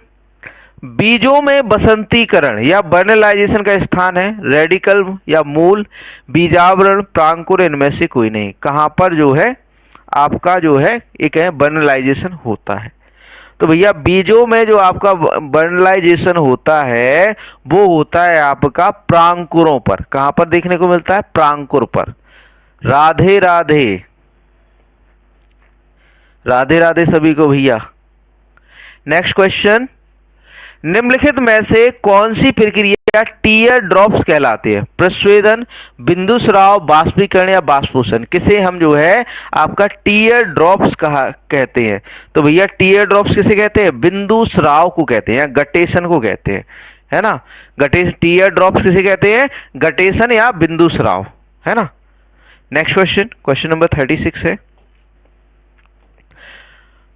बीजों में बसंतीकरण या बर्नलाइजेशन का स्थान है रेडिकल या मूल, बीजावरण, प्रांकुर, इनमें से कोई नहीं। कहां पर जो है आपका जो है एक है बर्नलाइजेशन होता है? तो भैया बीजों में जो आपका बर्नलाइजेशन होता है वो होता है आपका प्रांकुरों पर। कहां पर देखने को मिलता है? प्रांकुर पर। राधे राधे, राधे राधे सभी को भैया। नेक्स्ट क्वेश्चन, निम्नलिखित में से कौन सी प्रक्रिया टीयर ड्रॉप्स कहलाती है? प्रस्वेदन, बिंदु स्राव, बाष्पीकरण या बाष्पोषण? किसे हम जो है आपका टीयर ड्रॉप्स कहते हैं? तो भैया टीयर ड्रॉप्स किसे कहते हैं? बिंदु स्राव को कहते हैं या गटेशन को कहते हैं, है ना। टीयर ड्रॉप्स किसे कहते हैं? गटेशन या बिंदु स्राव, है ना। नेक्स्ट क्वेश्चन, क्वेश्चन नंबर 36 है,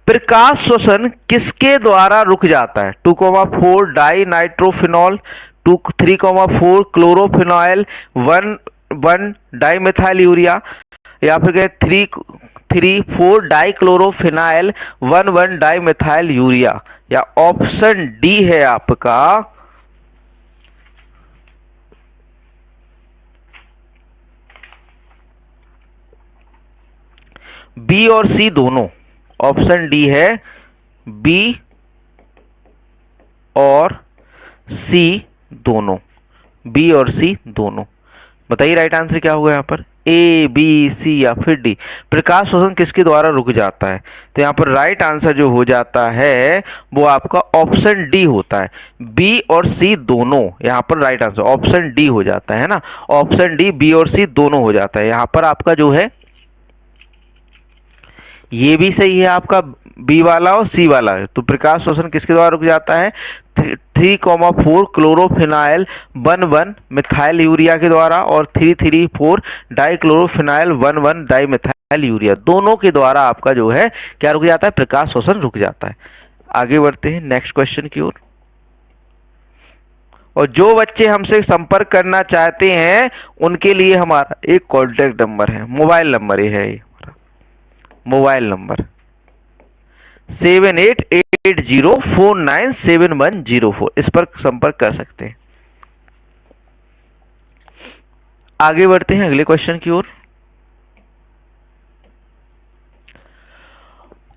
प्रकाश श्वसन किसके द्वारा रुक जाता है? 2,4 di nitrophenol, 3,4 chlorophenol, 1 dimethyl urea, या फिर 3,4 डाई क्लोरोफिनाइल, 1 डाईमिथाइल यूरिया, या ऑप्शन डी है आपका बी और सी दोनों। ऑप्शन डी है बी और सी दोनों, बी और सी दोनों। बताइए राइट आंसर क्या होगा यहाँ पर? ए, बी, सी या फिर डी। प्रकाश शोषण किसके द्वारा रुक जाता है? तो यहाँ पर राइट आंसर जो हो जाता है वो आपका ऑप्शन डी होता है। बी और सी दोनों, यहाँ पर राइट आंसर ऑप्शन डी हो जाता है ना। ऑप्शन डी, बी और सी दोनों हो जाता है। यहाँ पर आपका जो है ये भी सही है आपका बी वाला और सी वाला है। तो प्रकाश शोषण किसके द्वारा रुक जाता है? 3,4 क्लोरोफिनाइल 1 मिथाइल यूरिया के द्वारा और 3,4 डाइक्लोरोफिनाइल 1 डाईमिथाइल यूरिया, दोनों के द्वारा आपका जो है क्या रुक जाता है? प्रकाश शोषण रुक जाता है। आगे बढ़ते हैं नेक्स्ट क्वेश्चन की ओर। और जो बच्चे हमसे संपर्क करना चाहते हैं उनके लिए हमारा एक कॉन्टेक्ट नंबर है, मोबाइल नंबर ये है, मोबाइल नंबर 7880497104, इस पर संपर्क कर सकते हैं। आगे बढ़ते हैं अगले क्वेश्चन की ओर।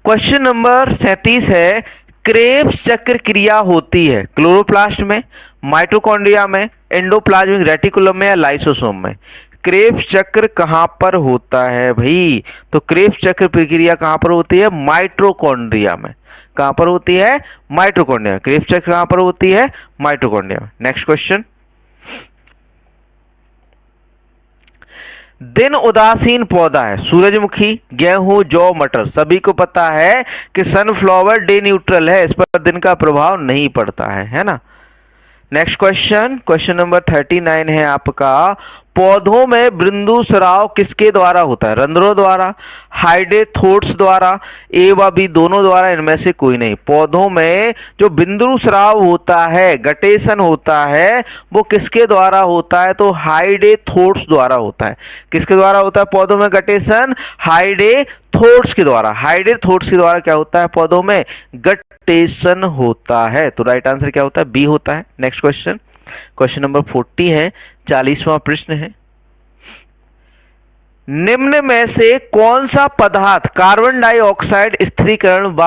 क्वेश्चन नंबर 37 है, क्रेब्स चक्र क्रिया होती है क्लोरोप्लास्ट में, माइटोकॉन्ड्रिया में, एंडोप्लाज्मिक रेटिकुलम में या लाइसोसोम में? क्रेब्स चक्र कहां पर होता है भाई? तो क्रेब्स चक्र प्रक्रिया कहां पर होती है? माइटोकॉन्ड्रिया में। कहां पर होती है? माइटोकॉन्ड्रिया। क्रेब्स चक्र कहां पर होती है? माइटोकॉन्ड्रिया में। नेक्स्ट क्वेश्चन, दिन उदासीन पौधा है सूरजमुखी, गेहूं, जौ, मटर। सभी को पता है कि सनफ्लावर डे न्यूट्रल है, इस पर दिन का प्रभाव नहीं पड़ता है ना। नेक्स्ट क्वेश्चन, क्वेश्चन नंबर 39 है आपका, पौधों में बिंदु स्राव किसके द्वारा होता है? रंध्रों द्वारा, हाइडेथोट्स द्वारा, ए व बी दोनों द्वारा, इनमें से कोई नहीं। पौधों में जो बिंदु स्राव होता है, गटेशन होता है, वो किसके द्वारा होता है? तो हाइडेथोट्स द्वारा होता है। किसके द्वारा होता है पौधों में गटेशन? हाइडेथोट्स के द्वारा। हाइडेथोट्स के द्वारा क्या होता है पौधों में? गटेशन होता है। तो राइट आंसर क्या होता है? बी होता है। नेक्स्ट क्वेश्चन, क्वेश्चन नंबर 40 है, 40वां प्रश्न है, निम्न में से कौन सा पदार्थ कार्बन डाइऑक्साइड स्थिरीकरण व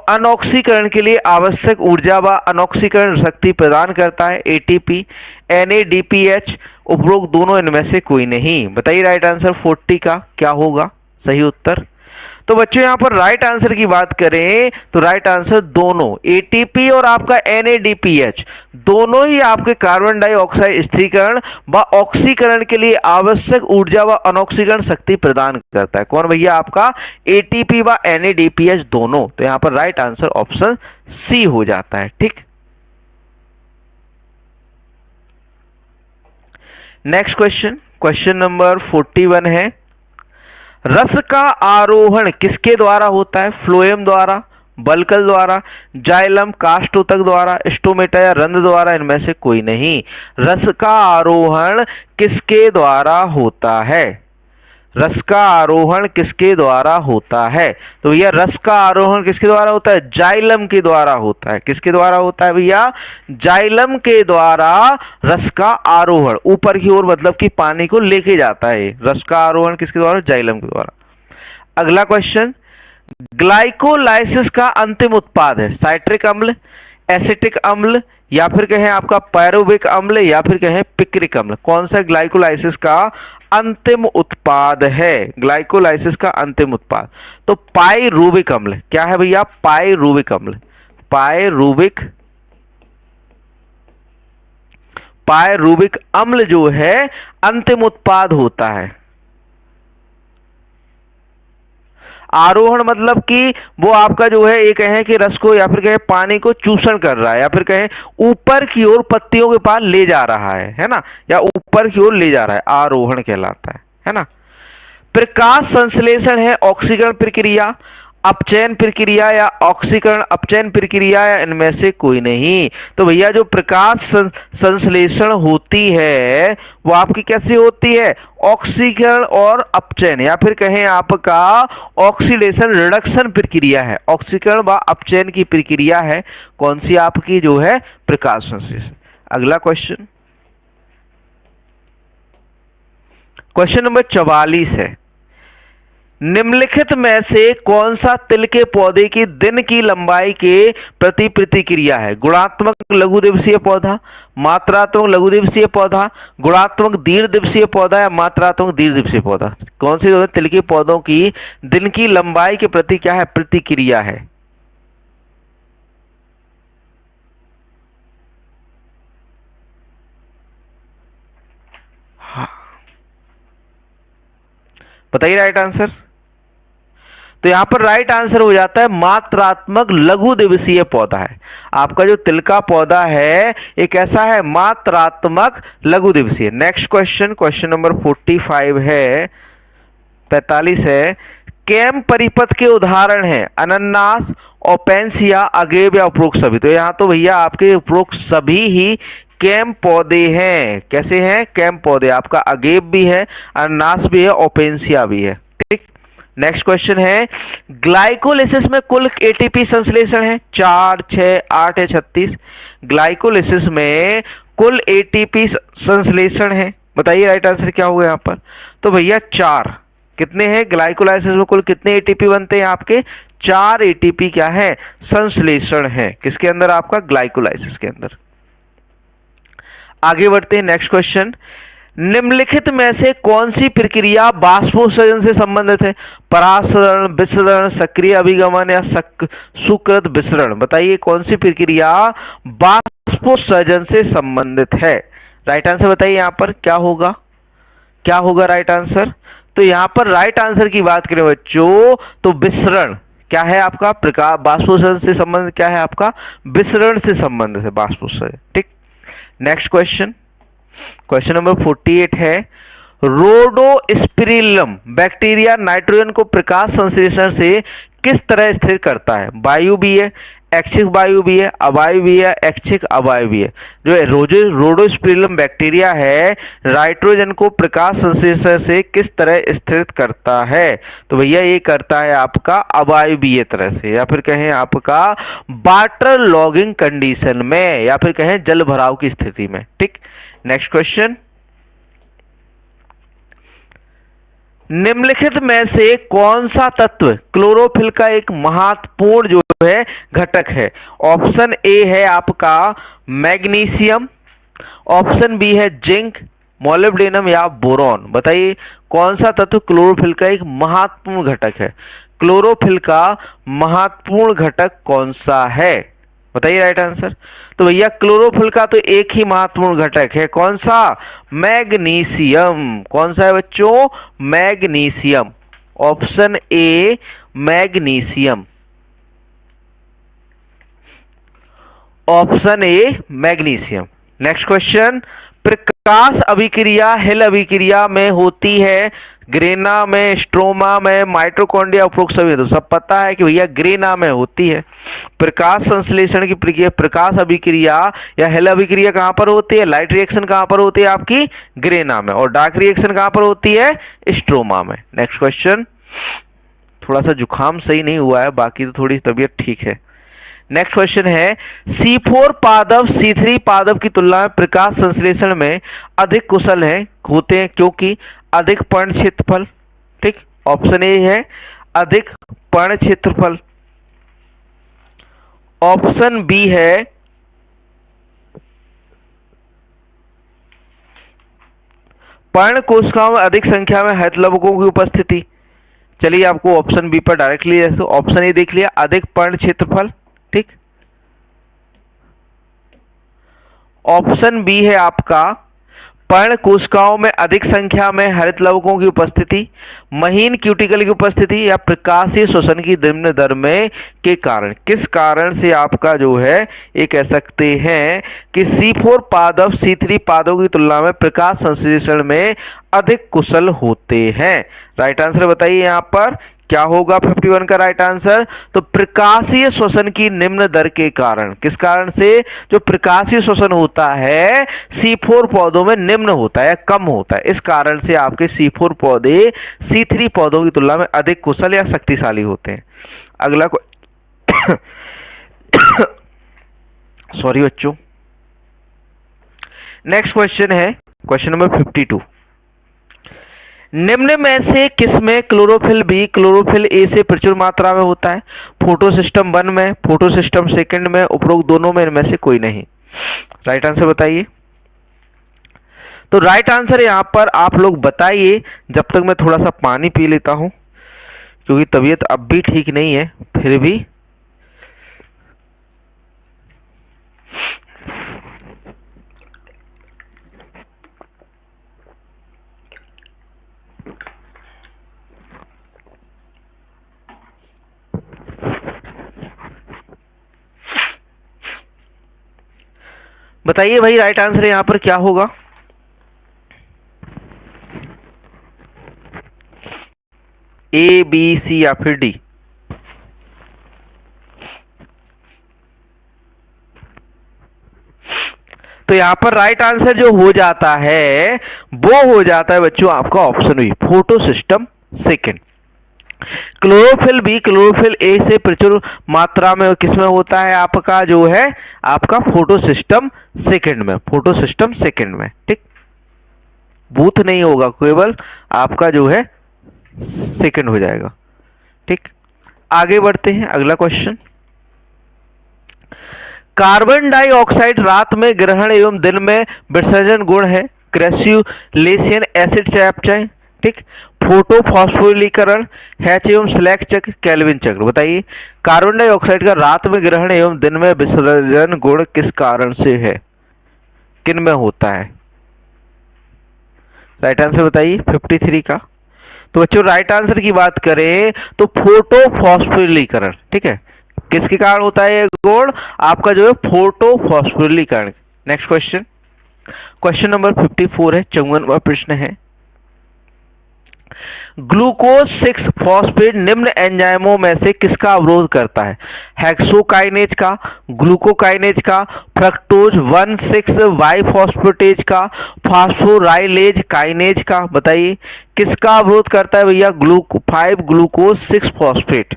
अनऑक्सीकरण के लिए आवश्यक ऊर्जा व अनऑक्सीकरण शक्ति प्रदान करता है? एटीपी, NADPH, उपरोक्त दोनों, इनमें से कोई नहीं। बताइए राइट आंसर 40 का क्या होगा सही उत्तर? तो बच्चों यहां पर राइट आंसर की बात करें तो राइट आंसर दोनों, एटीपी और आपका NADPH दोनों ही आपके कार्बन डाइऑक्साइड स्थिरीकरण व ऑक्सीकरण के लिए आवश्यक ऊर्जा व अनऑक्सीकरण शक्ति प्रदान करता है। कौन भैया? आपका एटीपी व NADPH दोनों। तो यहां पर राइट आंसर ऑप्शन सी हो जाता है। ठीक, नेक्स्ट क्वेश्चन, क्वेश्चन नंबर 41 है, रस का आरोहण किसके द्वारा होता है? फ्लोएम द्वारा, बल्कल द्वारा, जाइलम काष्ठोतक द्वारा, स्टोमेटा या रंध्र द्वारा, इनमें से कोई नहीं। रस का आरोहण किसके द्वारा होता है? रस का आरोहण किसके द्वारा होता है? तो भैया रस का आरोहण किसके द्वारा होता है? जाइलम के द्वारा होता है। किसके द्वारा होता है भैया? जाइलम के द्वारा रस का आरोहण, ऊपर की ओर मतलब कि पानी को लेके जाता है। रस का आरोहण किसके द्वारा? जाइलम के द्वारा। अगला क्वेश्चन, ग्लाइकोलाइसिस का अंतिम उत्पाद है साइट्रिक अम्ल, एसिटिक अम्ल, या फिर कहें आपका पायरुविक अम्ल, या फिर कहें पिक्रिक अम्ल। कौन सा ग्लाइकोलाइसिस का अंतिम उत्पाद है? ग्लाइकोलाइसिस का अंतिम उत्पाद तो पायरुविक अम्ल। क्या है भैया? पायरुविक अम्ल। पायरुविक अम्ल जो है अंतिम उत्पाद होता है। आरोहण मतलब कि वो आपका जो है ये कहें कि रस को या फिर कहें पानी को चूषण कर रहा है, या फिर कहें ऊपर की ओर पत्तियों के पास ले जा रहा है ना, या ऊपर की ओर ले जा रहा है, आरोहण कहलाता है ना। प्रकाश संश्लेषण है ऑक्सीकरण प्रक्रिया, अपचयन प्रक्रिया, या ऑक्सीकरण अपचयन प्रक्रिया, या इनमें से कोई नहीं। तो भैया जो प्रकाश संश्लेषण होती है वो आपकी कैसी होती है? ऑक्सीकरण और अपचयन, या फिर कहें आपका ऑक्सीडेशन रिडक्शन प्रक्रिया है। ऑक्सीकरण व अपचयन की प्रक्रिया है कौन सी आपकी? जो है प्रकाश संश्लेषण। अगला क्वेश्चन, क्वेश्चन नंबर 44 है, निम्नलिखित में से कौन सा तिल के पौधे की दिन की लंबाई के प्रति प्रतिक्रिया है? गुणात्मक लघु दिवसीय पौधा, मात्रात्मक लघु दिवसीय पौधा, गुणात्मक दीर्घ दिवसीय पौधा, या मात्रात्मक दीर्घ दिवसीय पौधा। कौन सी जो है तिल के पौधों की दिन की लंबाई के प्रति क्या है? प्रतिक्रिया है। हाँ, बताइए राइट आंसर। तो यहां पर राइट आंसर हो जाता है मात्रात्मक लघु दिवसीय पौधा है। आपका जो तिल का पौधा है ये कैसा है? मात्रात्मक लघु दिवसीय। नेक्स्ट क्वेश्चन, क्वेश्चन नंबर 45 है, 45 है, कैम परिपथ के उदाहरण है अनन्नास, ओपेंसिया, अगेव, या उपरोक्त सभी। तो यहां तो भैया आपके उपरोक्त सभी ही कैम पौधे हैं। कैसे हैं? कैम पौधे। आपका अगेव भी है, अनन्नास भी है, ओपेंसिया भी है। ठीक। नेक्स्ट क्वेश्चन है, ग्लाइकोलिसिस में कुल एटीपी संश्लेषण है 4, 6, 8 या 36। ग्लाइकोलिसिस में कुल एटीपी संश्लेषण है, बताइए राइट आंसर क्या होगा यहां पर? तो भैया 4। कितने हैं ग्लाइकोलाइसिस में? कुल कितने एटीपी बनते हैं आपके? 4 एटीपी क्या है? संश्लेषण है। किसके अंदर? आपका ग्लाइकोलाइसिस के अंदर। आगे बढ़ते हैं, नेक्स्ट क्वेश्चन, निम्नलिखित में से कौन सी प्रक्रिया बाष्पोत्सर्जन से संबंधित है? परासरण, विसरण, सक्रिय अभिगमन, या सुकृत विसरण। बताइए कौन सी प्रक्रिया बाष्पोत्सर्जन से संबंधित है? राइट आंसर बताइए यहां पर क्या होगा? क्या होगा राइट आंसर? तो यहां पर राइट आंसर की बात करें बच्चों तो विसरण क्या है आपका? प्रकार बाष्पोत्सर्जन से संबंधित क्या है आपका? विसरण से संबंधित है बाष्पोत्सर्जन। ठीक। नेक्स्ट क्वेश्चन, क्वेश्चन नंबर 48 है, रोडोस्पिरिलम बैक्टीरिया नाइट्रोजन को प्रकाश संश्लेषण से किस तरह स्थिर करता है? वायु भी है, ऐच्छिक वायु भी है, अवायु भी है, ऐच्छिक अवायु भी है। जो रोडोस्पिरिलम बैक्टीरिया है नाइट्रोजन को प्रकाश संश्लेषण से किस तरह स्थिर करता है? तो भैया ये करता है आपका अवायवीय तरह से, या फिर कहें आपका वाटर लॉगिंग कंडीशन में, या फिर कहें जल भराव की स्थिति में। ठीक। नेक्स्ट क्वेश्चन, निम्नलिखित में से कौन सा तत्व क्लोरोफिल का एक महत्वपूर्ण जो है घटक है? ऑप्शन ए है आपका मैग्नीशियम, ऑप्शन बी है जिंक, मोलिब्डेनम, या बोरॉन। बताइए कौन सा तत्व क्लोरोफिल का एक महत्वपूर्ण घटक है? क्लोरोफिल का महत्वपूर्ण घटक कौन सा है? बताइए राइट आंसर। तो भैया क्लोरोफिल का तो एक ही महत्वपूर्ण घटक है, कौन सा? मैग्नीशियम। कौन सा है बच्चों? Magnesium. Option A magnesium. Option A magnesium. Next question, प्रकाश अभिक्रिया हिल अभिक्रिया में होती है ग्रेना में, स्ट्रोमा में, माइटोकॉन्ड्रिया, उपरोक्त सभी। तो सब पता है कि भैया ग्रेना में होती है। प्रकाश संश्लेषण की प्रक्रिया, प्रकाश अभिक्रिया या हेल अभिक्रिया कहां पर होती है? लाइट रिएक्शन कहां पर होती है? आपकी ग्रेना में। और डार्क रिएक्शन कहां पर होती है? स्ट्रोमा में। Next question. थोड़ा सा जुकाम सही नहीं हुआ है, बाकी तो थोड़ी तबीयत ठीक है। नेक्स्ट क्वेश्चन है, C4 पादप C3 पादप की तुलना में प्रकाश संश्लेषण में अधिक कुशल होते हैं क्योंकि अधिक पर्ण क्षेत्रफल। ठीक, ऑप्शन ए है अधिक पर्ण क्षेत्रफल। ऑप्शन बी है पर्ण कोशिकाओं में अधिक संख्या में हरितलवकों की उपस्थिति। चलिए आपको ऑप्शन बी पर डायरेक्टली जैसे ऑप्शन ए देख लिया, अधिक पर्ण क्षेत्रफल। ठीक, ऑप्शन बी है आपका पर्ण कोशिकाओं में अधिक संख्या में हरितलवकों की उपस्थिति, महीन क्यूटिकल की उपस्थिति या प्रकाशीय श्वसन की निम्न दर में के कारण। किस कारण से आपका जो है ये कह सकते हैं कि C4 पादप C3 पादपों की तुलना में प्रकाश संश्लेषण में अधिक कुशल होते हैं। राइट आंसर बताइए यहाँ पर क्या होगा 51 का राइट आंसर। तो प्रकाशीय श्वसन की निम्न दर के कारण। किस कारण से? जो प्रकाशीय श्वसन होता है C4 पौधों में निम्न होता है, कम होता है, इस कारण से आपके C4 पौधे C3 पौधों की तुलना में अधिक कुशल या शक्तिशाली होते हैं। अगला सॉरी बच्चों, नेक्स्ट क्वेश्चन है क्वेश्चन नंबर 52। निम्न में से किसमें क्लोरोफिल बी क्लोरोफिल ए से प्रचुर मात्रा में होता है? फोटो सिस्टम 1 में, फोटो सिस्टम 2 में, उपरोक्त दोनों में, इनमें से कोई नहीं। राइट आंसर बताइए। तो राइट आंसर यहां पर आप लोग बताइए, जब तक मैं थोड़ा सा पानी पी लेता हूं क्योंकि तबीयत अब भी ठीक नहीं है। फिर भी बताइए भाई राइट आंसर यहां पर क्या होगा? ए, बी, सी या फिर डी? तो यहां पर राइट आंसर जो हो जाता है वो हो जाता है बच्चों आपका option B, photo system 2। Chlorophyll B chlorophyll A से प्रचुर मात्रा में किसमें होता है? आपका जो है आपका फोटो सिस्टम 2 में, फोटो सिस्टम 2 में। ठीक, बूथ नहीं होगा, केवल आपका जो है 2 हो जाएगा। ठीक, आगे बढ़ते हैं। अगला क्वेश्चन, कार्बन डाइऑक्साइड रात में ग्रहण एवं दिन में विसर्जन गुण है क्रेस्युलेशन एसिड चयापचय। ठीक, फोटो फॉस्फोरिलीकरण, हैच एवं स्लैक चक्र, केल्विन चक्र। बताइए कार्बन डाइऑक्साइड का रात में ग्रहण एवं दिन में विसर्जन गुण किस कारण से है, किन में होता है? राइट आंसर बताइए 53 का। तो बच्चों राइट आंसर की बात करें तो फोटो फॉस्फोरिलीकरण। ठीक है, किसके कारण होता है ये गुण? आपका जो है फोटो फॉस्फोरिलीकरण। नेक्स्ट क्वेश्चन, क्वेश्चन नंबर 54 है, 54वां प्रश्न है, ग्लूकोज 6 फॉस्फेट निम्न एंजाइमों में से किसका अवरोध करता है? हेक्सोकाइनेज का, ग्लूकोकाइनेज का, फ्रक्टोज 1,6 बाइफॉस्फेटेज का, फास्फोराइलेज काइनेज का। बताइए किसका अवरोध करता है भैया? 5 ग्लूकोज 6 फॉस्फेट।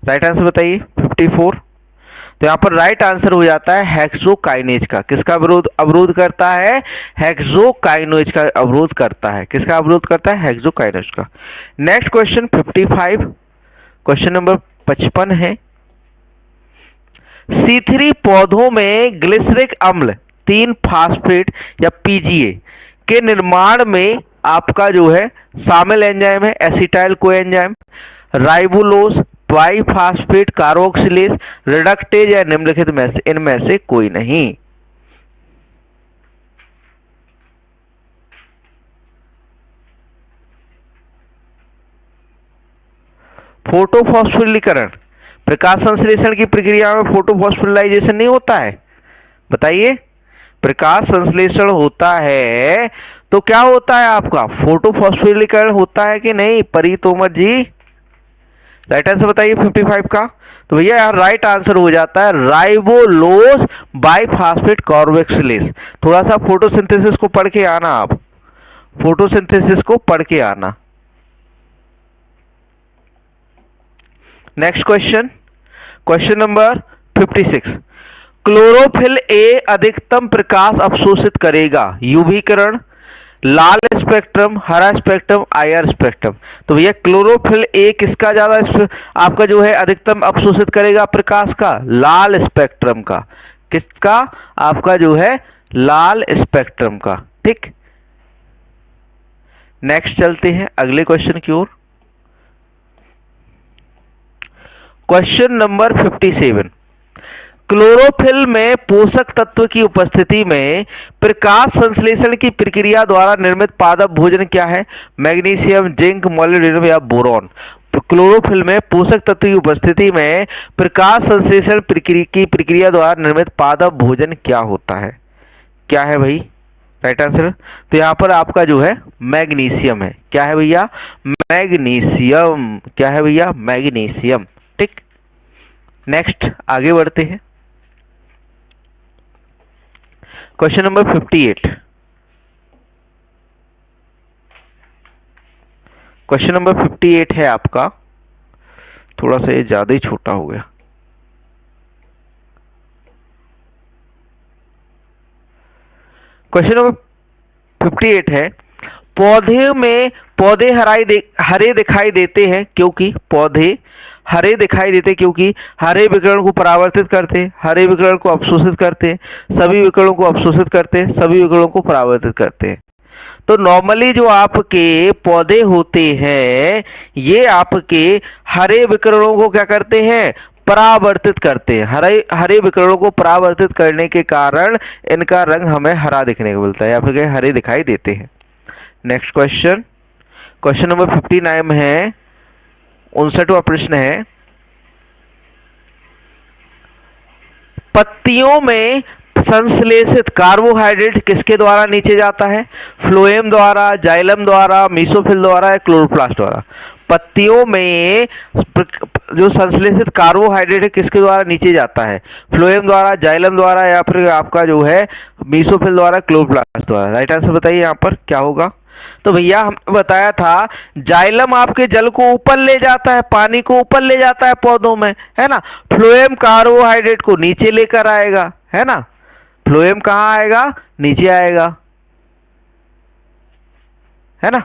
राइट आंसर बताइए 54। तो यहां पर राइट आंसर हो जाता है हेक्सोकाइनेज का। किसका अवरोध करता है? हेक्सोकाइनेज का अवरोध करता है। किसका अवरोध करता है? हेक्सोकाइनेज का। नेक्स्ट क्वेश्चन 55, क्वेश्चन नंबर 55 है, C3 पौधों में ग्लिसरिक अम्ल 3 फास्फेट या PGA के निर्माण में आपका जो है शामिल एंजाइम है acetyl coenzyme, राइबोलोज, triphosphate carboxylase, reductase या निम्नलिखित में से इनमें से कोई नहीं। फोटोफॉस्फोरिलीकरण, प्रकाश संश्लेषण की प्रक्रिया में फोटोफॉस्फोरिलाइजेशन नहीं होता है? बताइए प्रकाश संश्लेषण होता है तो क्या होता है आपका फोटोफॉस्फोरिलीकरण होता है कि नहीं परी तोमर जी? राइट आंसर बताइए 55 का। तो भैया यार राइट आंसर हो जाता है राइबोलोज बाइफॉस्फेट कार्बोक्सिलेज। थोड़ा सा फोटोसिंथेसिस को पढ़ के आना, आप फोटोसिंथेसिस को पढ़ के आना। Next question, question number 56। Chlorophyll A अधिकतम प्रकाश अवशोषित करेगा, यूवी किरण, लाल स्पेक्ट्रम, हरा स्पेक्ट्रम, आईआर स्पेक्ट्रम। तो भैया क्लोरोफिल ए किसका ज्यादा आपका जो है अधिकतम अवशोषित करेगा प्रकाश का? लाल स्पेक्ट्रम का। किसका? आपका जो है लाल स्पेक्ट्रम का। ठीक, नेक्स्ट चलते हैं अगले क्वेश्चन की ओर। Question number 57। क्लोरोफिल में पोषक तत्व की उपस्थिति में प्रकाश संश्लेषण की प्रक्रिया द्वारा निर्मित पादप भोजन क्या है? मैग्नीशियम, जिंक, मोलिब्डेनम या बोरॉन। क्लोरोफिल में पोषक तत्व की उपस्थिति में प्रकाश संश्लेषण की प्रक्रिया द्वारा निर्मित पादप भोजन क्या होता है? क्या है भाई राइट आंसर? तो यहां पर आपका जो है मैग्नीशियम है। क्या है भैया? मैग्नीशियम। क्या है भैया? मैग्नीशियम। ठीक, नेक्स्ट आगे बढ़ते हैं। Question number 58। क्वेश्चन नंबर 58 है आपका, थोड़ा सा ये ज्यादा ही छोटा हो गया। क्वेश्चन नंबर 58 है, पौधे हरे दिखाई देते हैं क्योंकि पौधे हरे दिखाई देते क्योंकि हरे विकिरण को परावर्तित करते, हरे विकिरण को अवशोषित करते, सभी विकिरणों को अवशोषित करते, सभी विकिरणों को परावर्तित करते हैं। तो नॉर्मली जो आपके पौधे होते हैं ये आपके हरे विकिरणों को क्या करते हैं? परावर्तित करते हैं। हरे विकिरणों को परावर्तित करने के कारण इनका रंग हमें हरा दिखने को मिलता है या फिर हरे दिखाई देते हैं। नेक्स्ट क्वेश्चन, क्वेश्चन नंबर 59 है, 59वां प्रश्न है, पत्तियों में संश्लेषित कार्बोहाइड्रेट किसके द्वारा नीचे जाता है? फ्लोएम द्वारा, जाइलम द्वारा, मीसोफिल द्वारा या क्लोरोप्लास्ट द्वारा। पत्तियों में जो संश्लेषित कार्बोहाइड्रेट है किसके द्वारा नीचे जाता है? फ्लोएम द्वारा, जाइलम द्वारा या फिर आपका जो है मीसोफिल द्वारा, क्लोरोप्लास्ट द्वारा। राइट आंसर बताइए यहाँ पर क्या होगा? तो भैया हमने बताया था जाइलम आपके जल को ऊपर ले जाता है, पानी को ऊपर ले जाता है पौधों में, है ना। फ्लोएम कार्बोहाइड्रेट को नीचे लेकर आएगा, है ना। फ्लोएम कहां आएगा? नीचे आएगा, है ना।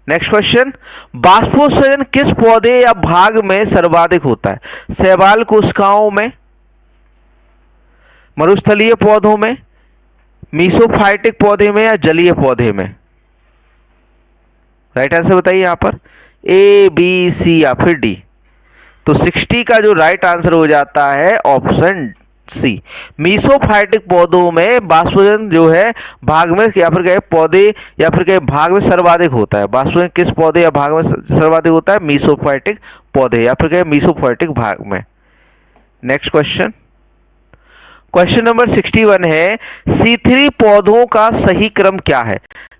नेक्स्ट क्वेश्चन, बाष्पोत्सर्जन किस पौधे या भाग में सर्वाधिक होता है? शैवाल कोशिकाओं में, मरुस्थलीय पौधों में, मीसोफाइटिक पौधे में या जलीय पौधे में? राइट आंसर बताइए यहां पर ए, बी, सी या फिर डी। तो 60 का जो राइट आंसर हो जाता है ऑप्शन सी। मीसोफाइटिक पौधों में बाष्पोत्सर्जन जो है भाग में या फिर कहे पौधे या फिर कहे भाग में सर्वाधिक होता है। बाष्पोत्सर्जन किस पौधे या भाग में सर्वाधिक होता है? मीसोफाइटिक पौधे या फिर कहे मीसोफाइटिक भाग में। नेक्स्ट क्वेश्चन, क्वेश्चन नंबर 61 है, C3 पौधों का सही क्रम क्या है?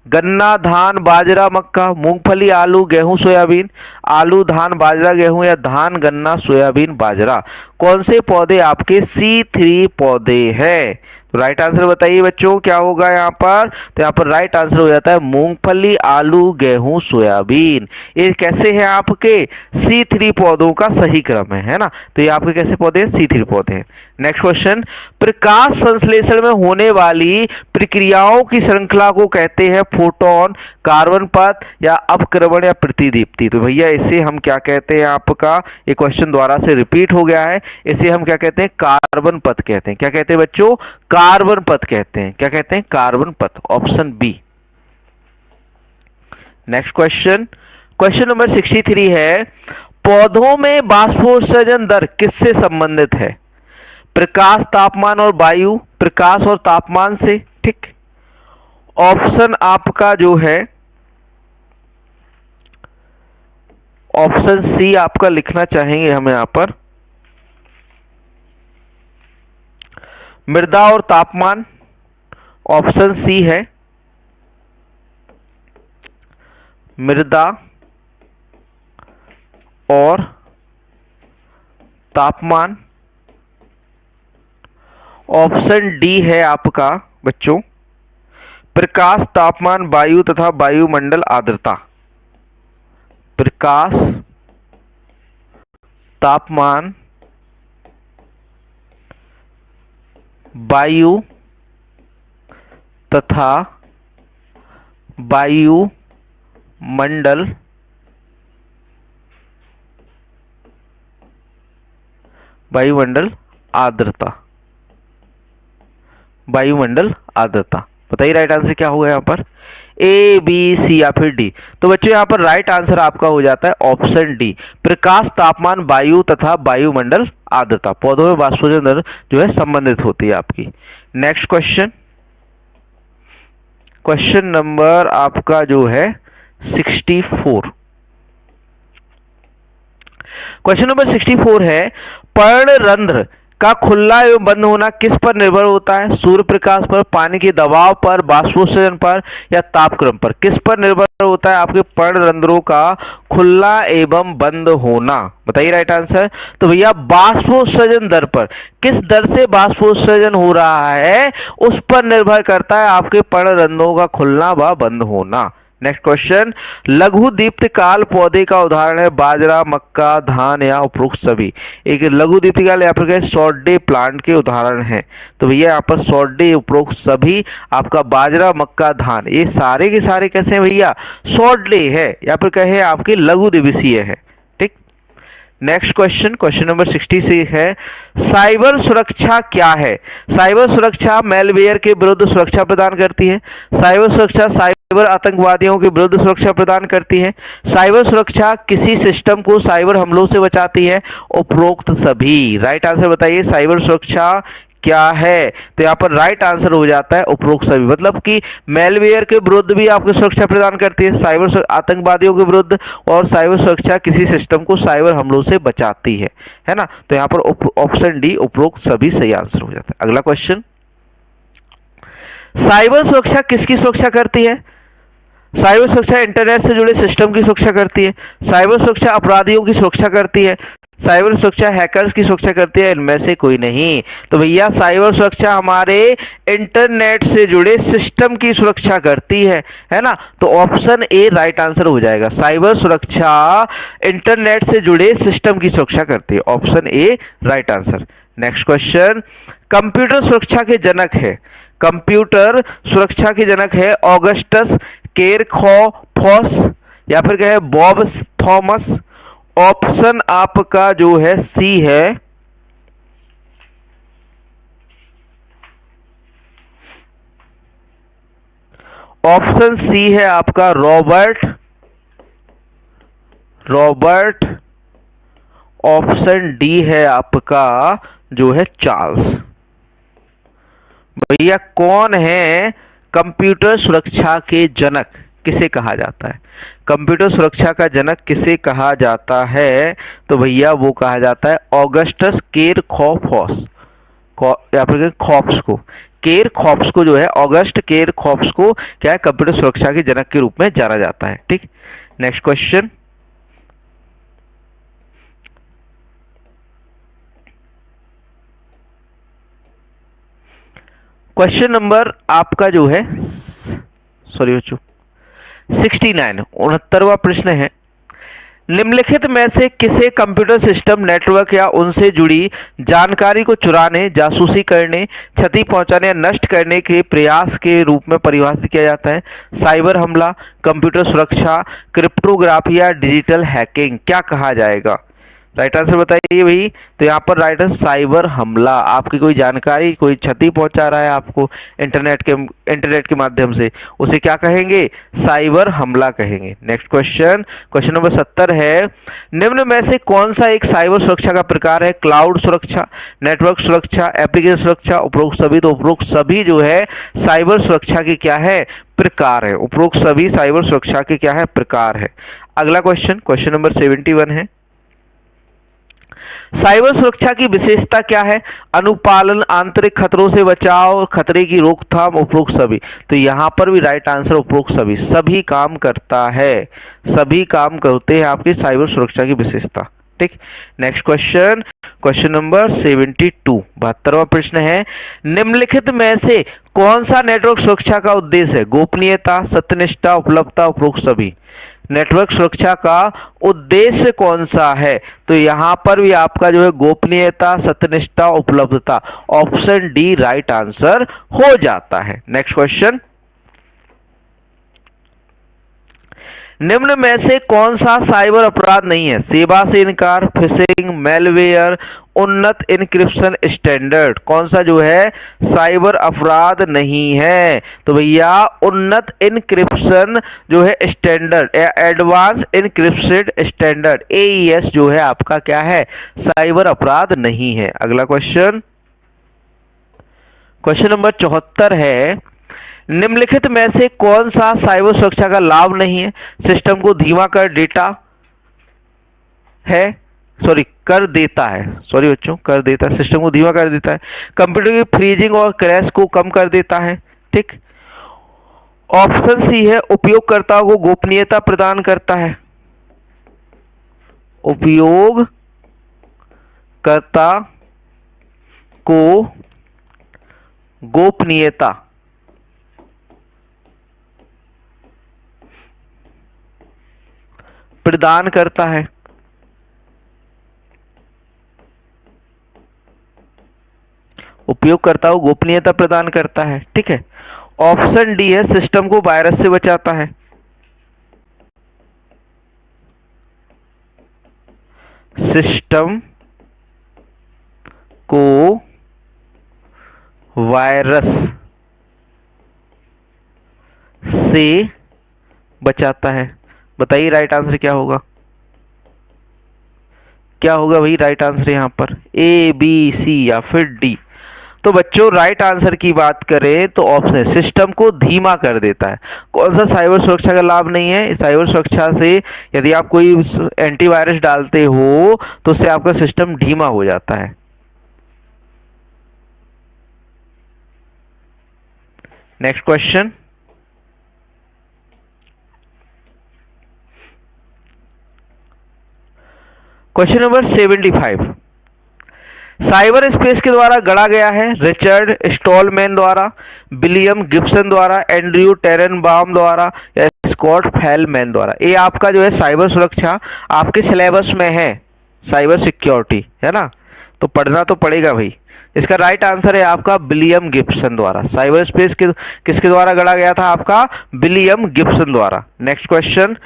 गन्ना, धान, बाजरा, मक्का, मूंगफली, आलू, गेहूं, सोयाबीन। आलू, धान, बाजरा, गेहूं या धान, गन्ना, सोयाबीन, बाजरा। कौन से पौधे आपके C3 पौधे हैं? तो राइट आंसर बताइए बच्चों क्या होगा यहाँ पर? तो यहाँ पर राइट आंसर हो जाता है मूंगफली, आलू, गेहूं, सोयाबीन। ये कैसे हैं आपके? C3 पौधों का सही क्रम है ना। तो ये आपके कैसे पौधे हैं? C3 पौधे हैं। नेक्स्ट क्वेश्चन, प्रकाश संश्लेषण में होने वाली प्रक्रियाओं की श्रृंखला को कहते हैं फोटोन, कार्बन पथ या अपक्रमण या प्रतिदीप्ति। तो भैया इसे हम क्या कहते हैं? आपका ये क्वेश्चन दोबारा से रिपीट हो गया है, इसे हम क्या कहते हैं? कार्बन पथ कहते हैं। क्या कहते हैं बच्चों? कार्बन पथ कहते हैं। क्या कहते हैं? कार्बन पथ, option B. Next question, question number 63 है, पौधों में बाष्पोत्सर्जन दर किससे संबंधित है? प्रकाश, तापमान और वायु, प्रकाश और तापमान से। ठीक, ऑप्शन आपका जो है ऑप्शन सी आपका लिखना चाहेंगे हम यहां पर, मृदा और तापमान, ऑप्शन सी है। मृदा और तापमान। ऑप्शन डी है आपका बच्चों प्रकाश, तापमान, वायु तथा वायुमंडल आर्द्रता। प्रकाश, तापमान, वायु तथा वायुमंडल आर्द्रता। वायुमंडल आर्द्रता। बताइए राइट आंसर क्या होगा यहाँ पर, ए, बी, सी या फिर डी। तो बच्चों यहाँ पर राइट आंसर आपका हो जाता है ऑप्शन डी, प्रकाश, तापमान, वायु तथा वायुमंडल आर्द्रता। पौधों में वाष्पोत्सर्जन दर जो है संबंधित होती है आपकी। नेक्स्ट क्वेश्चन, क्वेश्चन नंबर आपका जो है 64। क्वेश्चन नंबर 64 है पर्णरंध्र का खुलना एवं बंद होना किस पर निर्भर होता है? सूर्य प्रकाश पर, पानी के दबाव पर, वाष्पोत्सर्जन पर या तापक्रम पर? किस पर निर्भर होता है आपके पर्णरंध्रों का खुलना एवं बंद होना? बताइए राइट आंसर। तो भैया वाष्पोत्सर्जन दर पर, किस दर से वाष्पोत्सर्जन हो रहा है उस पर निर्भर करता है आपके पर्णरंध्रों का खुलना व बंद होना। नेक्स्ट क्वेश्चन, लघु दीप्तिकाल पौधे का उदाहरण है बाजरा, मक्का, धान या उपरोक्त सभी। एक लघु दीप्तिकाल यहाँ पर शॉर्ट डे प्लांट के उदाहरण हैं। तो भैया यहाँ पर शॉर्ट डे, उपरोक्त सभी, आपका बाजरा, मक्का, धान, ये सारे के सारे कैसे हैं भैया? शॉर्ट डे है, या फिर कहे आपके लघु दिवसीय है। ठीक। नेक्स्ट क्वेश्चन, क्वेश्चन नंबर 66 है साइबर सुरक्षा क्या है? साइबर सुरक्षा मैलवेयर के विरुद्ध सुरक्षा प्रदान करती है। साइबर सुरक्षा साइबर आतंकवादियों के विरुद्ध सुरक्षा प्रदान करती है। साइबर सुरक्षा किसी सिस्टम को साइबर हमलों से बचाती है। उपरोक्त सभी। राइट आंसर बताइए साइबर सुरक्षा क्या है? तो यहाँ पर राइट आंसर हो जाता है उपरोक्त सभी। मतलब कि मेलवेयर के विरुद्ध भी आपको सुरक्षा प्रदान करती है, साइबर आतंकवादियों के विरुद्ध, और साइबर सुरक्षा किसी सिस्टम को साइबर हमलों से बचाती है ना? तो यहाँ पर ऑप्शन डी उपरोक्त सभी सही आंसर हो जाता है। अगला क्वेश्चन, साइबर सुरक्षा किसकी सुरक्षा करती है? साइबर सुरक्षा इंटरनेट से जुड़े सिस्टम की सुरक्षा करती है। साइबर सुरक्षा अपराधियों की सुरक्षा करती है। साइबर सुरक्षा हैकर्स की सुरक्षा करती है। इनमें से कोई नहीं। तो भैया साइबर सुरक्षा हमारे इंटरनेट से जुड़े सिस्टम की सुरक्षा करती है ना? तो ऑप्शन ए राइट आंसर हो जाएगा। साइबर सुरक्षा इंटरनेट से जुड़े सिस्टम की सुरक्षा करती है। Option A right answer. Next question, computer सुरक्षा के जनक है, कंप्यूटर सुरक्षा के जनक है ऑगस्टस केरखौफस या फिर कहे बॉब थॉमस। ऑप्शन आपका जो है सी है, ऑप्शन सी है आपका रॉबर्ट। ऑप्शन डी है आपका जो है चार्ल्स। भैया कौन है कंप्यूटर सुरक्षा के जनक, किसे कहा जाता है? कंप्यूटर सुरक्षा का जनक किसे कहा जाता है? तो भैया वो कहा जाता है ऑगस्टस केरखौफस या फिर खॉप्स को। केरखौफ्स को जो है, ऑगस्ट केरखौफ्स को क्या है, कंप्यूटर सुरक्षा के जनक के रूप में जाना जाता है। ठीक। नेक्स्ट क्वेश्चन, क्वेश्चन नंबर आपका जो है सॉरी बच्चों 69 69वां प्रश्न है, निम्नलिखित में से किसे कंप्यूटर सिस्टम, नेटवर्क या उनसे जुड़ी जानकारी को चुराने, जासूसी करने, क्षति पहुंचाने या नष्ट करने के प्रयास के रूप में परिभाषित किया जाता है? साइबर हमला, कंप्यूटर सुरक्षा, क्रिप्टोग्राफी या डिजिटल हैकिंग, क्या कहा जाएगा? राइट आंसर बताइए भाई। तो यहाँ पर राइट आंसर साइबर हमला। आपकी कोई जानकारी, कोई क्षति पहुंचा रहा है आपको इंटरनेट के माध्यम से, उसे क्या कहेंगे? साइबर हमला कहेंगे। नेक्स्ट क्वेश्चन, क्वेश्चन नंबर 70 है, निम्न में से कौन सा एक साइबर सुरक्षा का प्रकार है? क्लाउड सुरक्षा, नेटवर्क सुरक्षा, एप्लीकेशन सुरक्षा, उपरोक्त सभी। तो उपरोक्त सभी जो है साइबर सुरक्षा के क्या है? प्रकार है। उपरोक्त सभी साइबर सुरक्षा के क्या है? प्रकार है। अगला क्वेश्चन, क्वेश्चन नंबर 71 है, साइबर सुरक्षा की विशेषता क्या है? अनुपालन, आंतरिक खतरों से बचाव, खतरे की रोकथाम, उपरोक्त सभी। तो यहां पर भी राइट आंसर उपरोक्त सभी, सभी काम करता है, सभी काम करते हैं आपकी साइबर सुरक्षा की विशेषता। ठीक, नेक्स्ट क्वेश्चन, क्वेश्चन नंबर 72, 72वां प्रश्न है, निम्नलिखित में से कौन सा नेटवर्क सुरक्षा का उद्देश्य है? गोपनीयता, सत्यनिष्ठा, उपलब्धता, उपरोक्त सभी। नेटवर्क सुरक्षा का उद्देश्य कौन सा है? तो यहां पर भी आपका जो है गोपनीयता, सत्यनिष्ठा, उपलब्धता, ऑप्शन डी राइट आंसर हो जाता है। नेक्स्ट क्वेश्चन, निम्न में से कौन सा साइबर अपराध नहीं है? सेवा से इनकार, फिशिंग, मैलवेयर, उन्नत इनक्रिप्शन स्टैंडर्ड। कौन सा जो है साइबर अपराध नहीं है? तो भैया उन्नत इनक्रिप्शन जो है स्टैंडर्ड या एडवांस इनक्रिप्टेड स्टैंडर्ड, AES जो है आपका क्या है? साइबर अपराध नहीं है। अगला क्वेश्चन, क्वेश्चन नंबर 74 है, निम्नलिखित में से कौन सा साइबर सुरक्षा का लाभ नहीं है? सिस्टम को धीमा कर डेटा है, सॉरी कर देता है, सॉरी बच्चों कर देता है, सिस्टम को धीमा कर देता है। कंप्यूटर की फ्रीजिंग और क्रैश को कम कर देता है। ठीक, ऑप्शन सी है, उपयोगकर्ताओं को गोपनीयता प्रदान करता है। उपयोगकर्ता को गोपनीयता प्रदान करता है। उपयोगकर्ता को गोपनीयता प्रदान करता है। ठीक है, ऑप्शन डी है, सिस्टम को वायरस से बचाता है। सिस्टम को वायरस से बचाता है। बताइए राइट आंसर क्या होगा? क्या होगा भाई राइट आंसर यहां पर? A, B, C या फिर D? तो बच्चों राइट आंसर की बात करें तो ऑप्शन सिस्टम को धीमा कर देता है। कौन सा साइबर सुरक्षा का लाभ नहीं है? साइबर सुरक्षा से यदि आप कोई एंटीवायरस डालते हो तो उससे आपका सिस्टम धीमा हो जाता है। Next question, question number 75, cyber space के द्वारा गढ़ा गया है। रिचर्ड स्टॉलमैन द्वारा, विलियम गिब्सन द्वारा, एंड्रयू टेरेनबाउम द्वारा या स्कॉट फेलमैन द्वारा। ये आपका जो है साइबर सुरक्षा आपके सिलेबस में है, साइबर सिक्योरिटी है ना, तो पढ़ना तो पड़ेगा भाई। इसका राइट आंसर है आपका विलियम गिब्सन द्वारा। साइबर स्पेस किसके द्वारा गढ़ा गया था? आपका विलियम गिब्सन द्वारा। नेक्स्ट क्वेश्चन,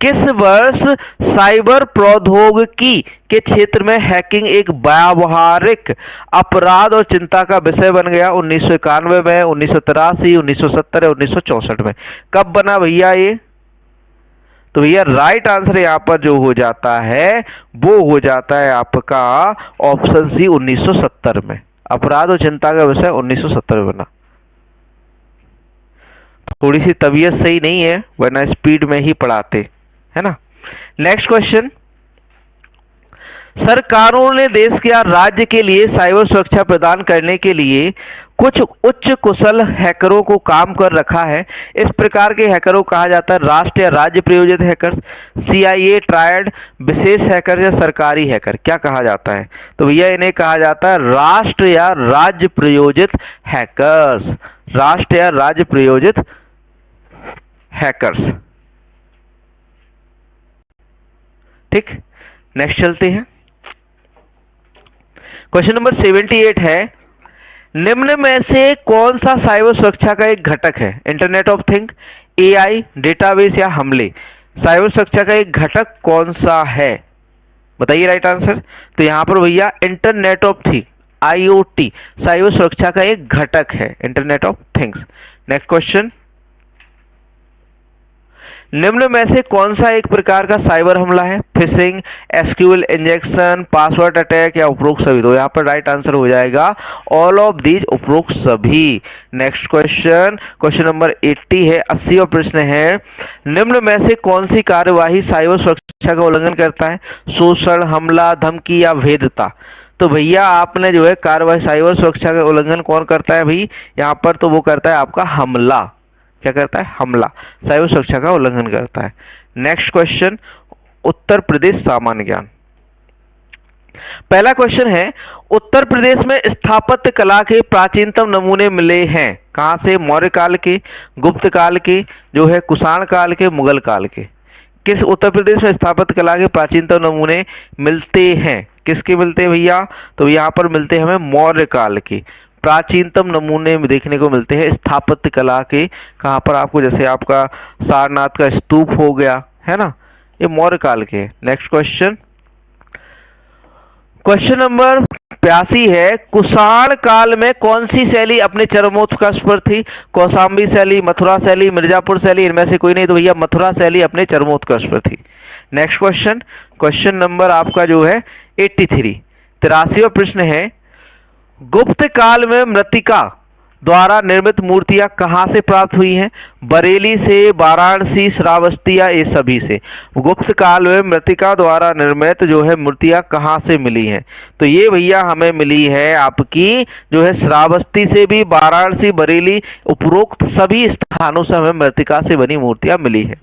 किस वर्ष साइबर प्रौद्योगिकी के क्षेत्र में हैकिंग एक व्यावहारिक अपराध और चिंता का विषय बन गया? 1991 में, 1983, 1970 या 1964 में? कब बना भैया ये? तो भैया राइट आंसर यहां पर जो हो जाता है वो हो जाता है आपका ऑप्शन सी 1970 में। अपराध और चिंता का विषय 1970 में बना। थोड़ी सी तबीयत सही नहीं है वरना स्पीड में ही पढ़ाते, है ना। नेक्स्ट क्वेश्चन, सरकारों ने देश या राज्य के लिए साइबर सुरक्षा प्रदान करने के लिए कुछ उच्च कुशल हैकरों को काम कर रखा है। इस प्रकार के हैकरों को कहा जाता है राष्ट्र या राज्य प्रायोजित हैकर्स, CIA ट्रायड, विशेष हैकर या सरकारी हैकर। क्या कहा जाता है? तो भैया इन्हें कहा जाता है राष्ट्र या राज्य प्रायोजित हैकर्स। राष्ट्र या राज्य प्रायोजित हैकर्स। ठीक, नेक्स्ट चलते हैं। क्वेश्चन नंबर 78 है, निम्न में से कौन सा साइबर सुरक्षा का एक घटक है? Internet of thing, AI, database या हमले? साइबर सुरक्षा का एक घटक कौन सा है? बताइए राइट आंसर। तो यहां पर भैया internet of thing, IoT cyber सुरक्षा का एक घटक है, internet of things. Next question, निम्न में से कौन सा एक प्रकार का साइबर हमला है? Fishing, SQL injection, password attack या उपरोक्त सभी? तो यहाँ पर राइट आंसर हो जाएगा ऑल ऑफ दीज, उपरोक्त सभी। नेक्स्ट क्वेश्चन, क्वेश्चन नंबर 80 है, 80वां प्रश्न है, निम्न में से कौन सी कार्यवाही साइबर सुरक्षा का उल्लंघन करता है? शोषण, हमला, धमकी या भेद्यता? तो भैया आपने जो है कार्यवाही साइबर सुरक्षा का उल्लंघन कौन करता है भाई यहाँ पर? तो वो करता है आपका हमला। क्या करता है? हमला, साइबर सुरक्षा का उल्लंघन करता है। नेक्स्ट क्वेश्चन, उत्तर प्रदेश सामान्य ज्ञान। पहला क्वेश्चन है, उत्तर प्रदेश में स्थापत्य कला के प्राचीनतम नमूने मिले हैं कहां से? मौर्य काल के, गुप्त काल के, जो है कुषाण काल के, मुगल काल के? किस उत्तर प्रदेश में स्थापत्य कला के प्राचीनतम नमूने मिलते हैं? किसके मिलते हैं भैया? तो यहाँ पर मिलते हैं हमें मौर्य काल के प्राचीनतम नमूने देखने को मिलते हैं स्थापत्य कला के। कहाँ पर आपको? जैसे आपका सारनाथ का स्तूप हो गया, है ना, ये मौर्य काल के। नेक्स्ट क्वेश्चन, क्वेश्चन नंबर 82 है, कुषाण काल में कौन सी शैली अपने चरमोत्कर्ष पर थी? कौशाम्बी शैली, मथुरा शैली, मिर्जापुर शैली? इनमें से कोई नहीं। तो भैया मथुरा शैली अपने चरमोत्कर्ष पर थी। नेक्स्ट क्वेश्चन, क्वेश्चन नंबर आपका जो है 83, 83वां प्रश्न है, गुप्त काल में मृत्तिका द्वारा निर्मित मूर्तियां कहां से प्राप्त हुई हैं? बरेली से, वाराणसी, श्रावस्ती या ये सभी से? गुप्त काल में मृत्तिका द्वारा निर्मित जो है मूर्तियां कहां से मिली हैं? तो ये भैया हमें मिली है आपकी जो है श्रावस्ती से भी, वाराणसी, बरेली, उपरोक्त सभी स्थानों से हमें मृत्तिका से बनी मूर्तियां मिली है।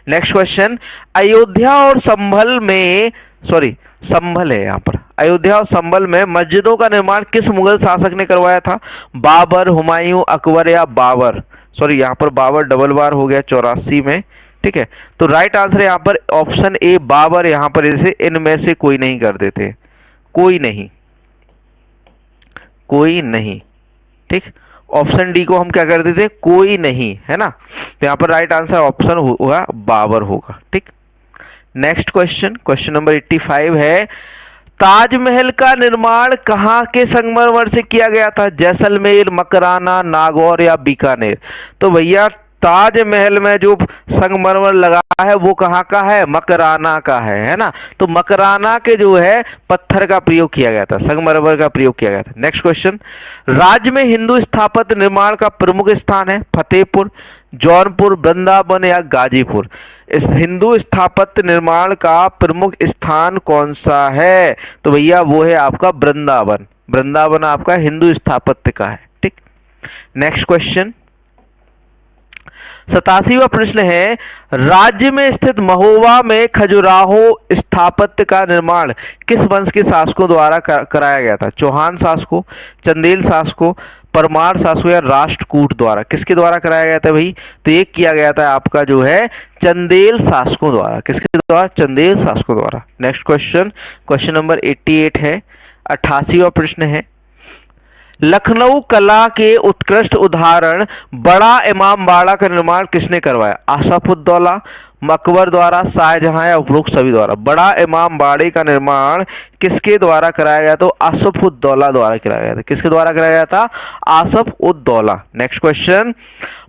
नेक्स्ट क्वेश्चन, अयोध्या और संभल में, सॉरी संभल है यहाँ पर, अयोध्या और संभल में मस्जिदों का निर्माण किस मुगल शासक ने करवाया था? बाबर, हुमायूं, अकबर या बाबर? सॉरी यहाँ पर बाबर डबल बार हो गया 84 में, ठीक है। तो राइट आंसर यहाँ पर ऑप्शन ए बाबर। यहाँ पर जैसे इनमें से कोई नहीं कर देते, कोई नहीं, कोई नहीं, ठीक। ऑप्शन डी को हम क्या कर देते? कोई नहीं, है ना। तो यहाँ पर राइट आंसर ऑप्शन होगा बाबर होगा, ठीक। नेक्स्ट क्वेश्चन, क्वेश्चन नंबर 85 है, ताजमहल का निर्माण कहाँ के संगमरमर से किया गया था? जैसलमेर, मकराना, नागौर या बीकानेर? तो भैया ताजमहल में जो संगमरमर लगा है वो कहाँ का है? मकराना का है ना। तो मकराना के जो है पत्थर का प्रयोग किया गया था, संगमरमर का प्रयोग किया गया था। नेक्स्ट क्वेश्चन, राज्य में हिंदू स्थापत्य निर्माण का प्रमुख स्थान है? फतेहपुर, जौनपुर, वृंदावन या गाजीपुर? इस हिंदू स्थापत्य निर्माण का प्रमुख स्थान कौन सा है? तो भैया वो है आपका वृंदावन। वृंदावन आपका हिंदू स्थापत्य का है, ठीक। नेक्स्ट क्वेश्चन, 87वां प्रश्न है, राज्य में स्थित महोबा में खजुराहो स्थापत्य का निर्माण किस वंश के शासकों द्वारा कराया गया था? चौहान शासकों, चंदेल शासकों, परमार शासकों या राष्ट्रकूट द्वारा? किसके द्वारा कराया गया था भाई? तो ये किया गया था आपका जो है चंदेल शासकों द्वारा। किसके द्वारा? चंदेल शासकों द्वारा। नेक्स्ट क्वेश्चन, क्वेश्चन नंबर 88 है, 88वां प्रश्न है, लखनऊ कला के उत्कृष्ट उदाहरण बड़ा इमाम बाड़ा का निर्माण किसने करवाया? आसफउद्दौला, अकबर द्वारा, शाहजहां या उपरोक्त सभी द्वारा? बड़ा इमाम बाड़े का निर्माण किसके द्वारा कराया गया? तो आसफउद्दौला द्वारा कराया गया था। किसके द्वारा कराया गया था? आसफउद्दौला। नेक्स्ट क्वेश्चन,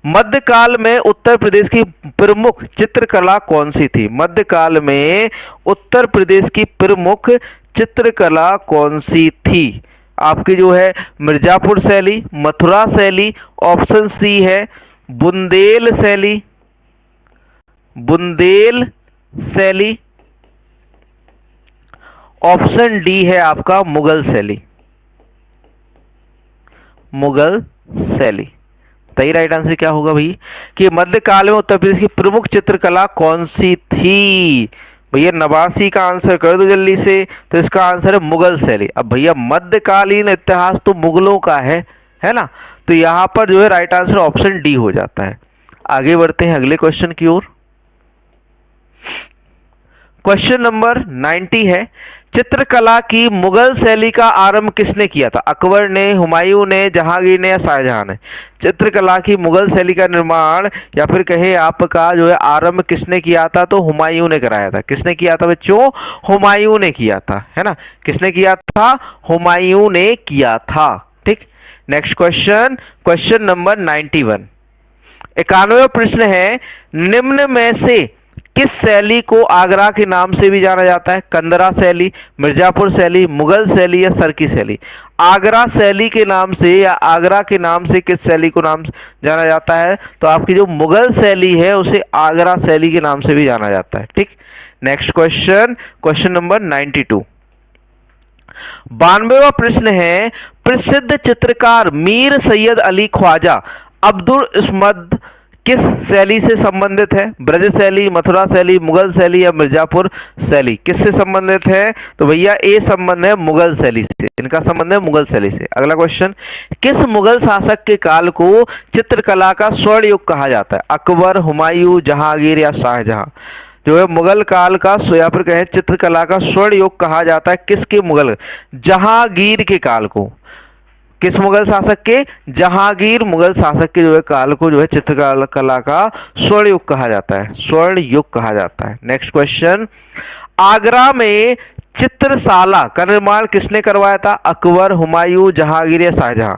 मध्यकाल में उत्तर प्रदेश की प्रमुख चित्रकला कौन सी थी? मध्यकाल में उत्तर प्रदेश की प्रमुख चित्रकला कौन सी थी? आपकी जो है मिर्जापुर शैली, मथुरा शैली, ऑप्शन सी है बुंदेल शैली, बुंदेल शैली, ऑप्शन डी है आपका मुगल शैली, मुगल शैली। सही राइट आंसर क्या होगा भाई कि मध्यकाल में उत्तर प्रदेश की प्रमुख चित्रकला कौन सी थी? भैया 89 का आंसर कर दो जल्दी से। तो इसका आंसर है मुगल शैली। अब भैया मध्यकालीन इतिहास तो मुगलों का है ना। तो यहां पर जो है राइट आंसर ऑप्शन डी हो जाता है। आगे बढ़ते हैं अगले क्वेश्चन की ओर। क्वेश्चन नंबर 90 है, चित्रकला की मुगल शैली का आरंभ किसने किया था? अकबर ने, हुमायूं ने, जहांगीर ने या शाहजहां ने? चित्रकला की मुगल शैली का निर्माण या फिर कहे आपका जो है आरंभ किसने किया था? तो हुमायूं ने कराया था। किसने किया था बच्चों? हुमायूं ने किया था, है ना। किसने किया था? हुमायूं ने किया था, ठीक। Next question, question number 91। 91वां प्रश्न है, निम्न में से किस शैली को आगरा के नाम से भी जाना जाता है? कंदरा शैली, मिर्जापुर शैली, मुगल शैली या सरकी शैली? आगरा शैली के नाम से या आगरा के नाम से किस शैली को नाम जाना जाता है? तो आपकी जो मुगल शैली है उसे आगरा शैली के नाम से भी जाना जाता है। ठीक, नेक्स्ट क्वेश्चन, क्वेश्चन नंबर 92। 92वां प्रश्न है, प्रसिद्ध चित्रकार मीर सैयद अली ख्वाजा अब्दुल इस्मद किस शैली से संबंधित है? ब्रज शैली, मथुरा शैली, मुगल शैली या मिर्जापुर शैली? किससे संबंधित है? तो भैया ए संबंध है मुगल शैली से, इनका संबंध है मुगल शैली से। अगला क्वेश्चन, किस मुगल शासक के काल को चित्रकला का स्वर्ण युग कहा जाता है? अकबर, हुमायूं, जहांगीर या शाहजहां? जो है मुगल काल का यहाँ पर कहे चित्रकला का स्वर्ण युग कहा जाता है किसके? मुगल, जहांगीर के काल को। किस मुगल शासक के? जहांगीर मुगल शासक के जो है काल को जो है चित्रकला का स्वर्ण युग कहा जाता है, स्वर्ण युग कहा जाता है। नेक्स्ट क्वेश्चन, आगरा में चित्रशाला का निर्माण किसने करवाया था? अकबर, हुमायूं, जहांगीर या शाहजहां?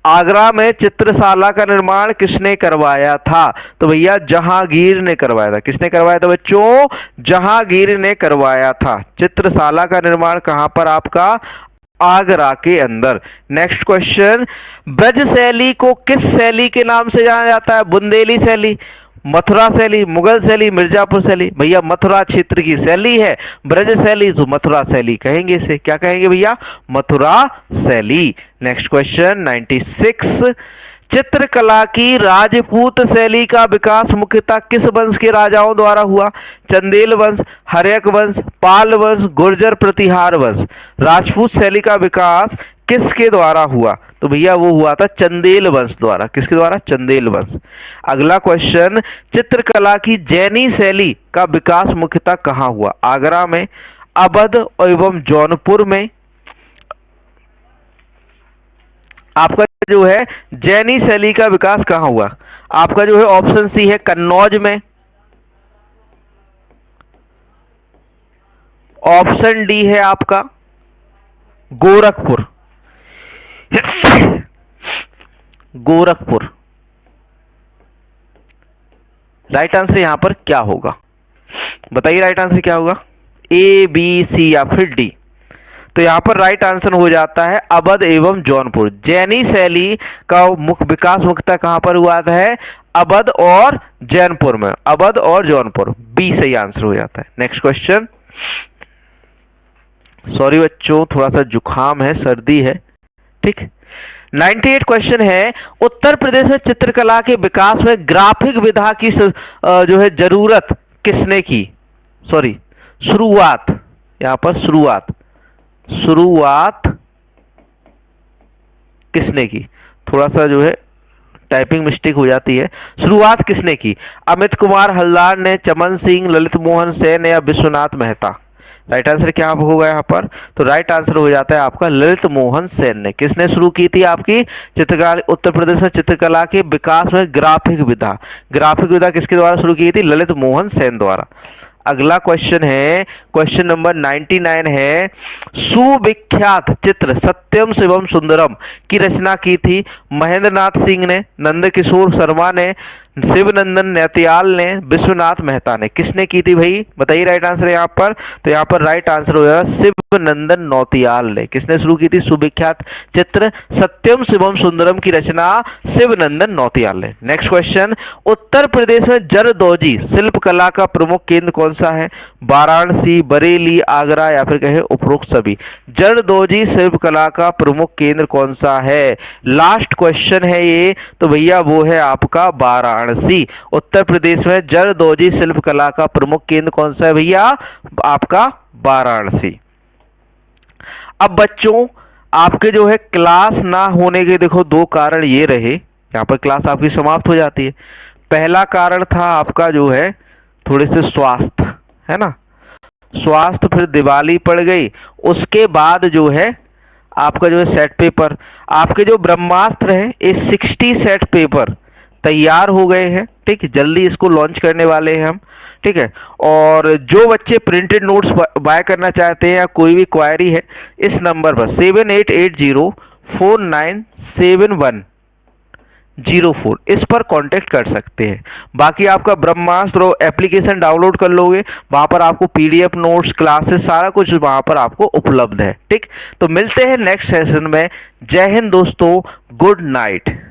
आगरा में चित्रशाला का निर्माण किसने करवाया था? तो भैया जहांगीर ने करवाया था। किसने करवाया था बच्चों? जहांगीर ने करवाया था। चित्रशाला का निर्माण कहां पर? आपका आगरा के अंदर। नेक्स्ट क्वेश्चन, ब्रज शैली को किस शैली के नाम से जाना जाता है? बुंदेली शैली, मथुरा शैली, मुगल शैली, मिर्जापुर शैली? भैया मथुरा क्षेत्र की शैली है ब्रज शैली, तो मथुरा शैली कहेंगे इसे। क्या कहेंगे भैया? मथुरा शैली। नेक्स्ट क्वेश्चन 96, चित्रकला की राजपूत शैली का विकास मुख्यतः किस वंश के राजाओं द्वारा हुआ? चंदेल वंश, हर्यक वंश, पाल वंश, गुर्जर प्रतिहार वंश? राजपूत शैली का विकास किसके द्वारा हुआ? तो भैया वो हुआ था चंदेल वंश द्वारा। किसके द्वारा? चंदेल वंश। अगला क्वेश्चन, चित्रकला की जैनी शैली का विकास मुख्यतः कहां हुआ? आगरा में, अवध एवं जौनपुर में? आपका जो है जैनी शैली का विकास कहां हुआ? आपका जो है ऑप्शन सी है कन्नौज में, ऑप्शन डी है आपका गोरखपुर। गोरखपुर राइट आंसर यहां पर क्या होगा? बताइए राइट आंसर क्या होगा? ए, बी, सी या फिर डी? तो यहां पर राइट आंसर हो जाता है अवध एवं जौनपुर। जैनी शैली का मुख्य विकास मुख्यतः कहां पर हुआ है? अवध और जौनपुर में। अवध और जौनपुर, बी सही आंसर हो जाता है। नेक्स्ट क्वेश्चन, सॉरी बच्चों थोड़ा सा जुकाम है, सर्दी है। ठीक, 98 क्वेश्चन है, उत्तर प्रदेश में चित्रकला के विकास में ग्राफिक विधा की जो है जरूरत किसने की? सॉरी शुरुआत, यहां पर शुरुआत किसने की? थोड़ा सा जो है टाइपिंग मिस्टेक हो जाती है। शुरुआत किसने की? अमित कुमार हल्दार ने, चमन सिंह, ललित मोहन सेन या विश्वनाथ मेहता? राइट आंसर क्या होगा यहाँ पर? तो राइट आंसर हो जाता है आपका ललित मोहन सेन ने। किसने शुरू की थी आपकी चित्रकला? उत्तर प्रदेश में चित्रकला के विकास में ग्राफिक विधा, ग्राफिक विधा किसके द्वारा शुरू की थी? ललित मोहन सेन द्वारा। अगला क्वेश्चन है, क्वेश्चन नंबर 99 है, सुविख्यात चित्र सत्यम शिवम सुंदरम की रचना की थी महेंद्र नाथ सिंह ने, नंदकिशोर शर्मा ने, शिवनंदन नैतियाल ने, विश्वनाथ मेहता ने? किसने की थी भाई? बताइए राइट आंसर यहाँ पर। तो यहाँ पर राइट आंसर हो जाएगा शिवनंदन नौतियाल ने। किसने शुरू की थी सुविख्यात चित्र सत्यम शिवम सुंदरम की रचना? शिवनंदन नौतियाल ने। नेक्स्ट क्वेश्चन, उत्तर प्रदेश में जरदोजी शिल्प कला का प्रमुख केंद्र कौन सा है? वाराणसी, बरेली, आगरा या फिर कहे उपरोक्त सभी? जरदोजी शिल्प कला का प्रमुख केंद्र कौन सा है? लास्ट क्वेश्चन है ये, तो भैया वो है आपका वाराणसी। उत्तर प्रदेश में जरदोजी शिल्प कला का प्रमुख केंद्र कौन सा है भैया? आपका वाराणसी। अब बच्चों आपके जो है क्लास ना होने के देखो दो कारण ये रहे, यहाँ पर क्लास आपकी समाप्त हो जाती है। पहला कारण था आपका जो है थोड़े से स्वास्थ्य, है ना, स्वास्थ्य, फिर दिवाली पड़ गई, उसके बाद जो है आपका जो है सेट पेपर, आपके जो ब्रह्मास्त्र है ये 60 सेट पेपर तैयार हो गए हैं। ठीक है, जल्दी इसको लॉन्च करने वाले हैं हम। ठीक है, और जो बच्चे प्रिंटेड नोट्स बाय करना चाहते हैं या कोई भी क्वायरी है इस नंबर पर 78804971 04 इस पर कांटेक्ट कर सकते हैं। बाकी आपका ब्रह्मास्त्र एप्लीकेशन डाउनलोड कर लोगे, वहां पर आपको पीडीएफ नोट्स क्लासेस सारा कुछ वहां पर आपको उपलब्ध है। ठीक, तो मिलते हैं नेक्स्ट सेशन में। जय हिंद दोस्तों, गुड नाइट।